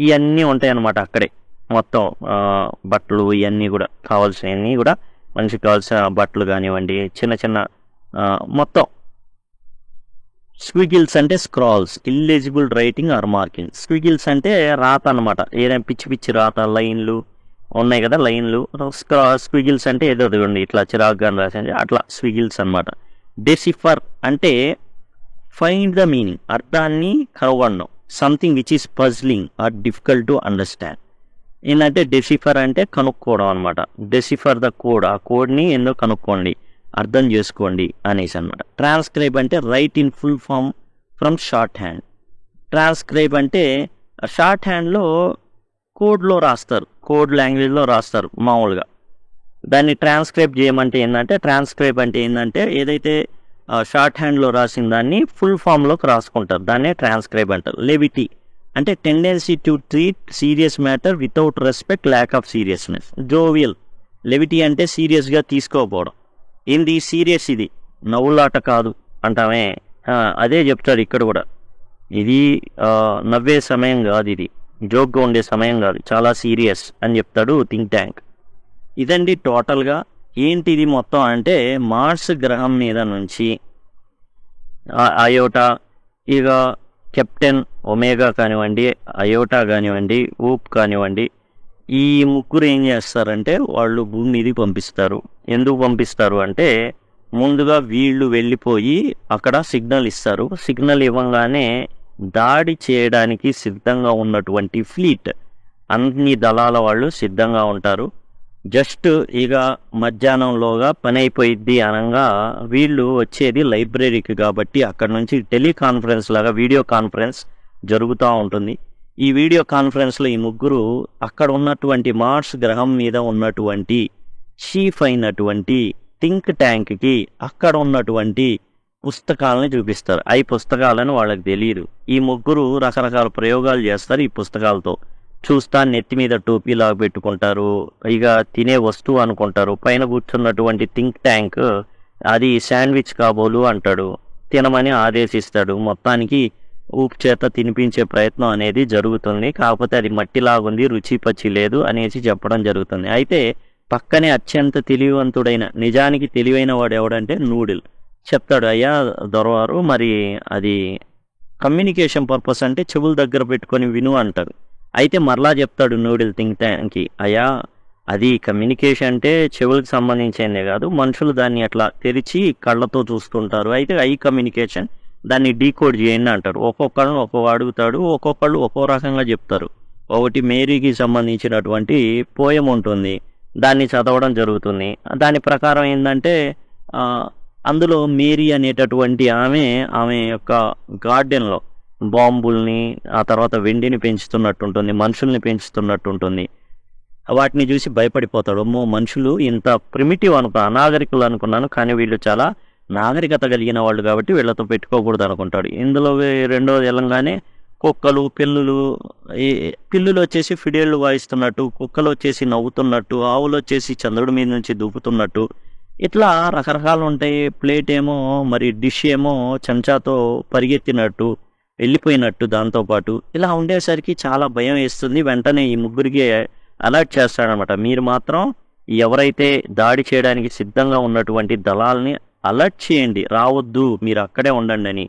ఇవన్నీ ఉంటాయి అన్నమాట అక్కడే. మొత్తం బట్టలు ఇవన్నీ కూడా కావాల్సినవన్నీ కూడా, మనిషికి కావాల్సిన బట్టలు కానివ్వండి, చిన్న చిన్న మొత్తం. స్క్విగిల్స్ అంటే స్క్రాల్స్, ఇల్లిజిబుల్ రైటింగ్ ఆర్ మార్కింగ్. స్క్విగిల్స్ అంటే రాత అనమాట, ఏదైనా పిచ్చి పిచ్చి రాత, లైన్లు ఉన్నాయి కదా, లైన్లు. స్క్విగిల్స్ అంటే ఏదో చూడండి ఇట్లా చిరాగ్గా రాసింది, అట్లా స్క్విగిల్స్ అనమాట. డెసిఫర్ అంటే ఫైండ్ ద మీనింగ్, అర్థాన్ని కనుగొనడం. Something which is puzzling or difficult to understand. ఏంటంటే డెసిఫర్ అంటే కనుక్కోవడం అనమాట. డెసిఫర్ ద కోడ్, ఆ కోడ్ని ఎన్నో కనుక్కోండి, అర్థం చేసుకోండి అనేసి అనమాట. ట్రాన్స్క్రైబ్ అంటే write in full form from short hand. Transcribe అంటే షార్ట్ హ్యాండ్లో కోడ్లో రాస్తారు, కోడ్ లాంగ్వేజ్లో రాస్తారు మామూలుగా. దాన్ని ట్రాన్స్క్రైబ్ చేయమంటే ఏంటంటే, ట్రాన్స్క్రైబ్ అంటే ఏంటంటే ఏదైతే షార్ట్ హ్యాండ్లో రాసిన దాన్ని ఫుల్ ఫామ్లోకి రాసుకుంటారు, దాన్నే ట్రాన్స్క్రైబ్ అంటారు. లెవిటీ అంటే tendency to treat serious matter without respect, lack of seriousness. Jovial, levity అంటే సీరియస్గా తీసుకోకపోవడం. ఏంది సీరియస్, ఇది నవ్వులాట కాదు అంటామే, అదే చెప్తాడు ఇక్కడ కూడా. ఇది నవ్వే సమయం కాదు, ఇది జోక్గా ఉండే సమయం కాదు, చాలా సీరియస్ అని చెప్తాడు థింక్ ట్యాంక్. ఇదండి టోటల్గా ఏంటిది మొత్తం అంటే, మార్స్ గ్రహం మీద నుంచి అయోటా, ఇక కెప్టెన్ ఒమేగా కానివ్వండి, అయోటా కానివ్వండి, ఊప్ కానివ్వండి, ఈ ముగ్గురు ఏం చేస్తారంటే వాళ్ళు భూమి మీదకి పంపిస్తారు. ఎందుకు పంపిస్తారు అంటే, ముందుగా వీళ్ళు వెళ్ళిపోయి అక్కడ సిగ్నల్ ఇస్తారు. సిగ్నల్ ఇవ్వగానే దాడి చేయడానికి సిద్ధంగా ఉన్నటువంటి ఫ్లీట్, అన్ని దళాల వాళ్ళు సిద్ధంగా ఉంటారు. జస్ట్ ఇక మధ్యాహ్నంలోగా పని అయిపోయిద్ది అనగా వీళ్ళు వచ్చేది లైబ్రరీకి, కాబట్టి అక్కడ నుంచి టెలికాన్ఫరెన్స్ లాగా వీడియో కాన్ఫరెన్స్ జరుగుతూ ఉంటుంది. ఈ వీడియో కాన్ఫరెన్స్లో ఈ ముగ్గురు అక్కడ ఉన్నటువంటి మార్స్ గ్రహం మీద ఉన్నటువంటి చీఫ్ అయినటువంటి థింక్ ట్యాంక్కి అక్కడ ఉన్నటువంటి పుస్తకాలను చూపిస్తారు. ఆ పుస్తకాలను వాళ్ళకి తెలియదు. ఈ ముగ్గురు రకరకాల ప్రయోగాలు చేస్తారు ఈ పుస్తకాలతో. చూస్తా నెత్తి మీద టోపీలాగా పెట్టుకుంటారు, ఇక తినే వస్తువు అనుకుంటారు. పైన కూర్చున్నటువంటి థింక్ ట్యాంక్ అది శాండ్విచ్ కాబోలు అంటాడు, తినమని ఆదేశిస్తాడు. మొత్తానికి ఊపు చేత తినిపించే ప్రయత్నం అనేది జరుగుతుంది. కాకపోతే అది మట్టిలాగుంది, రుచి పచ్చి లేదు అనేసి చెప్పడం జరుగుతుంది. అయితే పక్కనే అత్యంత తెలివివంతుడైన, నిజానికి తెలివైన వాడు ఎవడంటే నూడిల్ చెప్తాడు, అయ్యా దొరవారు మరి అది కమ్యూనికేషన్ పర్పస్ అంటే చెవుల దగ్గర పెట్టుకొని విను అంటారు. అయితే మరలా చెప్తాడు నూడిల్ థింక్ ట్యాంక్కి, అయ్యా అది కమ్యూనికేషన్ అంటే చెవులకు సంబంధించిందే కాదు, మనుషులు దాన్ని అట్లా తెరిచి కళ్ళతో చూస్తుంటారు, అయితే ఐ కమ్యూనికేషన్, దాన్ని డీకోడ్ చేయండి అంటారు. ఒక్కొక్కళ్ళు ఒక్కొక్క అడుగుతాడు, ఒక్కొక్కళ్ళు ఒక్కో రకంగా చెప్తారు. ఒకటి మేరీకి సంబంధించినటువంటి పోయం ఉంటుంది, దాన్ని చదవడం జరుగుతుంది. దాని ప్రకారం ఏంటంటే అందులో మేరీ అనేటటువంటి ఆమె యొక్క గార్డెన్లో బాంబుల్ని, ఆ తర్వాత వెండిని పెంచుతున్నట్టుంటుంది, మనుషుల్ని పెంచుతున్నట్టుంటుంది. వాటిని చూసి భయపడిపోతాడు, అమ్మో మనుషులు ఇంత ప్రిమిటివ్ అనాగరికులు అనుకున్నాను, కానీ వీళ్ళు చాలా నాగరికత కలిగిన వాళ్ళు కాబట్టి వీళ్ళతో పెట్టుకోకూడదు అనుకుంటాడు. ఇందులో రెండోది వెళ్ళంగానే కుక్కలు, పిల్లులు వచ్చేసి ఫిడేళ్ళు వాయిస్తున్నట్టు, కుక్కలు వచ్చేసి నవ్వుతున్నట్టు, ఆవులు వచ్చేసి చంద్రుడి మీద నుంచి దూకుతున్నట్టు, ఇట్లా రకరకాలు ఉంటాయి. ప్లేట్ ఏమో మరి డిష్ ఏమో చెంచాతో పరిగెత్తినట్టు వెళ్ళిపోయినట్టు, దాంతోపాటు ఇలా ఉండేసరికి చాలా భయం వేస్తుంది. వెంటనే ఈ ముగ్గురికి అలర్ట్ చేస్తాడనమాట, మీరు మాత్రం ఎవరైతే దాడి చేయడానికి సిద్ధంగా ఉన్నటువంటి దళాలని అలర్ట్ చేయండి, రావద్దు, మీరు అక్కడే ఉండండి అని.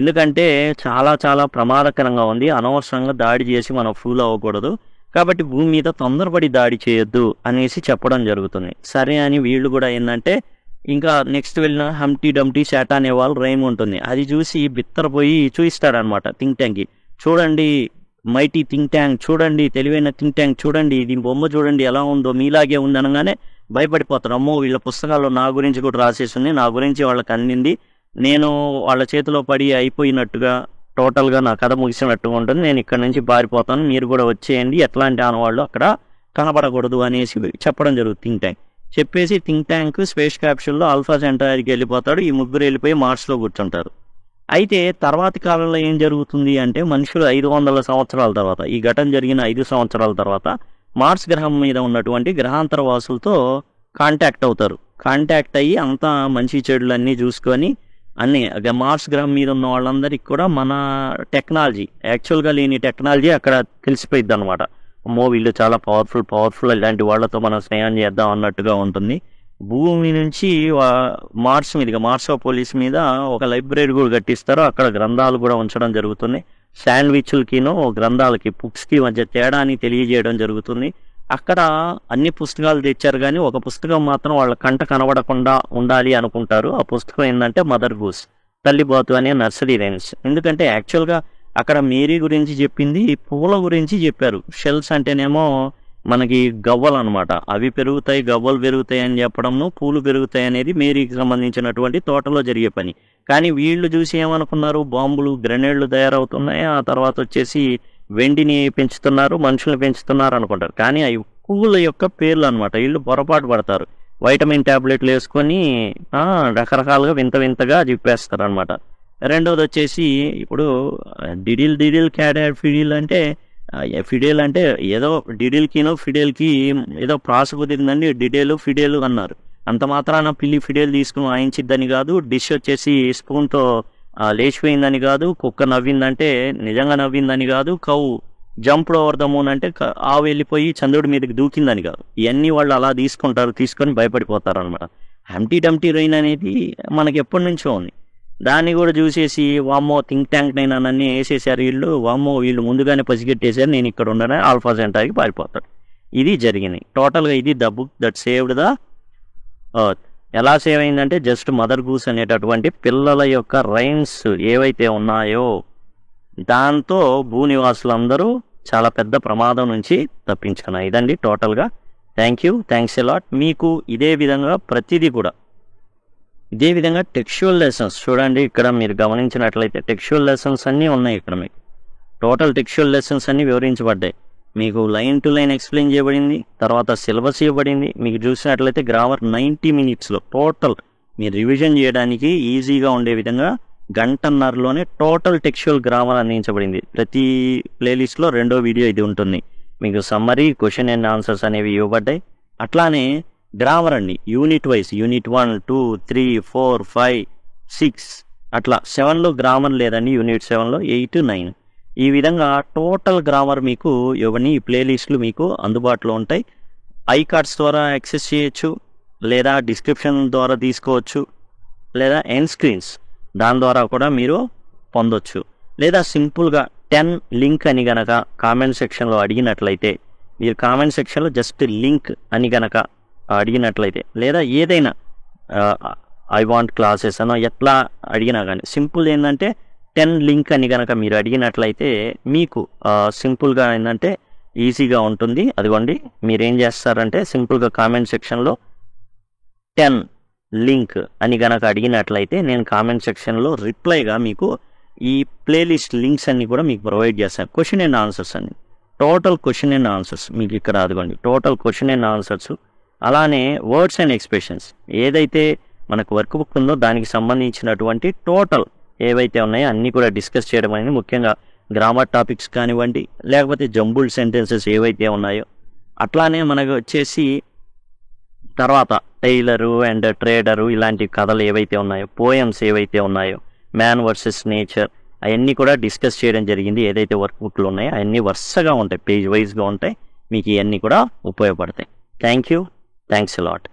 ఎందుకంటే చాలా చాలా ప్రమాదకరంగా ఉంది, అనవసరంగా దాడి చేసి మనం ఫూల్ అవ్వకూడదు, కాబట్టి భూమి మీద తొందరపడి దాడి చేయొద్దు అనేసి చెప్పడం జరుగుతుంది. సరే అని వీళ్ళు కూడా ఏంటంటే ఇంకా నెక్స్ట్ వెళ్ళిన హంటీ డంటీ శాటా అనే వాళ్ళు రైమ్ ఉంటుంది, అది చూసి బిత్తరపోయి చూయిస్తాడనమాట థింక్ ట్యాంక్కి, చూడండి మైటీ థింక్ ట్యాంక్, చూడండి తెలివైన థింక్ ట్యాంక్, చూడండి దీని బొమ్మ చూడండి ఎలా ఉందో, మీలాగే ఉంది అనగానే భయపడిపోతారు. అమ్మో వీళ్ళ పుస్తకాల్లో నా గురించి కూడా రాసేసింది, నా గురించి వాళ్ళకి అందింది, నేను వాళ్ళ చేతిలో పడి అయిపోయినట్టుగా టోటల్గా నా కథ ముగిసినట్టుగా ఉంటుంది, నేను ఇక్కడ నుంచి పారిపోతాను, మీరు కూడా వచ్చేయండి, ఎట్లాంటి ఆనవాళ్ళు అక్కడ కనపడకూడదు అనేసి చెప్పడం జరుగుతుంది థింక్ ట్యాంక్. చెప్పేసి థింక్ ట్యాంక్ స్పేస్ క్యాప్సూల్లో ఆల్ఫా సెంటర్కి వెళ్ళిపోతాడు, ఈ ముగ్గురు వెళ్ళిపోయి మార్స్లో కూర్చుంటారు. అయితే తర్వాతి కాలంలో ఏం జరుగుతుంది అంటే మనుషులు 500 సంవత్సరాల తర్వాత, ఈ ఘటన జరిగిన 5 సంవత్సరాల తర్వాత మార్స్ గ్రహం మీద ఉన్నటువంటి గ్రహాంతర వాసులతో కాంటాక్ట్ అవుతారు. కాంటాక్ట్ అయ్యి అంతా మంచి చెడులన్నీ చూసుకొని అన్నీ మార్స్ గ్రహం మీద ఉన్న వాళ్ళందరికీ కూడా మన టెక్నాలజీ, యాక్చువల్గా లేని టెక్నాలజీ అక్కడ తెలిసిపోయిద్ది అనమాట. అమ్మో వీళ్ళు చాలా పవర్ఫుల్ ఇలాంటి వాళ్ళతో మనం స్నేహం చేద్దాం అన్నట్టుగా ఉంటుంది. భూమి నుంచి మార్సోపోలిస్ మీద ఒక లైబ్రరీ కూడా కట్టిస్తారు, అక్కడ గ్రంథాలు కూడా ఉంచడం జరుగుతుంది. శాండ్విచ్లకినో గ్రంథాలకి, బుక్స్కి మధ్య తేడాని తెలియజేయడం జరుగుతుంది. అక్కడ అన్ని పుస్తకాలు తెచ్చారు, కానీ ఒక పుస్తకం మాత్రం వాళ్ళ కంట కనబడకుండా ఉండాలి అనుకుంటారు. ఆ పుస్తకం ఏంటంటే మదర్ గూస్, తల్లిబాతు అనే నర్సరీ రైమ్స్. ఎందుకంటే యాక్చువల్గా అక్కడ మేరీ గురించి చెప్పింది, పూల గురించి చెప్పారు. షెల్స్ అంటేనేమో మనకి గవ్వలు అనమాట, అవి పెరుగుతాయి, గవ్వలు పెరుగుతాయి అని చెప్పడంను, పూలు పెరుగుతాయి అనేది మేరీకి సంబంధించినటువంటి తోటలో జరిగే పని. కానీ వీళ్ళు చూసి ఏమనుకున్నారు, బాంబులు, గ్రెనేడ్లు తయారవుతున్నాయి, ఆ తర్వాత వచ్చేసి వెండిని పెంచుతున్నారు, మనుషుల్ని పెంచుతున్నారు అనుకుంటారు. కానీ అవి పువ్వుల యొక్క పేర్లు అనమాట. వీళ్ళు పొరపాటు పడతారు, వైటమిన్ ట్యాబ్లెట్లు వేసుకొని రకరకాలుగా వింతగా చెప్పేస్తారు అనమాట. రెండవది వచ్చేసి ఇప్పుడు డిడిల్ క్యాడర్ ఫిడిల్ అంటే ఫిడేల్ అంటే ఏదో డిడిల్కినో ఫిడేల్కి ఏదో ప్రాస కుదిరిందండి, డిడేలు ఫిడేలు అన్నారు. అంత మాత్రాన పిల్లి ఫిడేల్ తీసుకుని వాయించిద్దని కాదు, డిష్ వచ్చేసి స్పూన్తో లేచిపోయిందని కాదు, కుక్క నవ్విందంటే నిజంగా నవ్విందని కాదు, cow jumped over the moon అంటే ఆవు వెళ్ళిపోయి చంద్రుడి మీదకి దూకిందని కాదు. ఇవన్నీ వాళ్ళు అలా తీసుకొని భయపడిపోతారు అనమాట. హంటీ డంటీ రైన్ అనేది మనకి ఎప్పటి నుంచో ఉంది, దాన్ని కూడా చూసేసి వామ్మో థింక్ ట్యాంక్ నైనా నన్ను వేసేసారు వీళ్ళు, వామ్మో వీళ్ళు ముందుగానే పసిగట్టేశారు, నేను ఇక్కడ ఉండనే ఆల్ఫా సెంటర్కి పారిపోతాడు. ఇది జరిగింది టోటల్గా. ఇది the book that saved the earth. ఎలా సేవ్ అయిందంటే జస్ట్ మదర్ గూస్ అనేటటువంటి పిల్లల యొక్క రైమ్స్ ఏవైతే ఉన్నాయో దాంతో భూనివాసులందరూ చాలా పెద్ద ప్రమాదం నుంచి తప్పించుకున్నారు. ఇదండి టోటల్గా. Thanks a lot. మీకు ఇదే విధంగా ప్రతిదీ కూడా ఇదే విధంగా టెక్స్చువల్ లెసన్స్ చూడండి, ఇక్కడ మీరు గమనించినట్లయితే టెక్స్చువల్ లెసన్స్ అన్నీ ఉన్నాయి. ఇక్కడ మీకు టోటల్ టెక్స్చువల్ లెసన్స్ అన్నీ వివరించబడ్డాయి. మీకు లైన్ టు లైన్ ఎక్స్ప్లెయిన్ చేయబడింది, తర్వాత సిలబస్ ఇవ్వబడింది. మీకు చూసినట్లయితే గ్రామర్ 90 minutesలో టోటల్ మీరు రివిజన్ చేయడానికి ఈజీగా ఉండే విధంగా గంటన్నరలోనే టోటల్ టెక్స్చువల్ గ్రామర్ అందించబడింది. ప్రతి ప్లేలిస్ట్లో 2వ వీడియో ఇది ఉంటుంది. మీకు సమ్మరీ, క్వశ్చన్ అండ్ ఆన్సర్స్ అనేవి ఇవ్వబడ్డాయి. అట్లానే గ్రామర్ అండి యూనిట్ వైజ్, యూనిట్ 1, 2, 3, 4, 5, 6 అట్లా 7లో గ్రామర్ లేదండి, యూనిట్ 7లో 8, 9 ఈ విధంగా టోటల్ గ్రామర్ మీకు ఇవన్నీ ఈ ప్లేలిస్టులు మీకు అందుబాటులో ఉంటాయి. ఐ కార్డ్స్ ద్వారా యాక్సెస్ చేయొచ్చు, లేదా డిస్క్రిప్షన్ ద్వారా తీసుకోవచ్చు, లేదా ఎండ్ స్క్రీన్స్ దాని ద్వారా కూడా మీరు పొందొచ్చు. లేదా సింపుల్గా 10 లింక్ అని గనక కామెంట్ సెక్షన్లో అడిగినట్లయితే, మీరు కామెంట్ సెక్షన్లో జస్ట్ లింక్ అని గనక అడిగినట్లయితే, లేదా ఏదైనా ఐ వాంట్ క్లాసెస్ అనో ఎట్లా అడిగినా కానీ సింపుల్ ఏంటంటే 10 లింక్ అని కనుక మీరు అడిగినట్లయితే మీకు సింపుల్గా ఏంటంటే ఈజీగా ఉంటుంది. అదిగోండి, మీరేం చేస్తారంటే సింపుల్గా కామెంట్ సెక్షన్లో 10 లింక్ అని కనుక అడిగినట్లయితే నేను కామెంట్ సెక్షన్లో రిప్లైగా మీకు ఈ ప్లేలిస్ట్ లింక్స్ అన్ని కూడా మీకు ప్రొవైడ్ చేస్తాను. క్వశ్చన్ అండ్ ఆన్సర్స్ అండి, టోటల్ క్వశ్చన్ అండ్ ఆన్సర్స్ మీకు ఇక్కడ అదిగోండి టోటల్ క్వశ్చన్ అండ్ ఆన్సర్స్. అలానే వర్డ్స్ అండ్ ఎక్స్ప్రెషన్స్ ఏదైతే మనకు వర్క్ బుక్ ఉందో దానికి సంబంధించినటువంటి టోటల్ ఏవైతే ఉన్నాయో అన్నీ కూడా డిస్కస్ చేయడం అనేది, ముఖ్యంగా గ్రామర్ టాపిక్స్ కానివ్వండి, లేకపోతే జంబుల్డ్ సెంటెన్సెస్ ఏవైతే ఉన్నాయో, అట్లానే మనకు వచ్చేసి తర్వాత టైలరు అండ్ ట్రేడరు ఇలాంటి కథలు ఏవైతే ఉన్నాయో, పోయమ్స్ ఏవైతే ఉన్నాయో, మ్యాన్ వర్సెస్ నేచర్ అవన్నీ కూడా డిస్కస్ చేయడం జరిగింది. ఏదైతే వర్క్ బుక్లు ఉన్నాయో అవన్నీ వరుసగా ఉంటాయి, పేజ్ వైజ్గా ఉంటాయి, మీకు ఇవన్నీ కూడా ఉపయోగపడతాయి. Thank you, thanks a lot.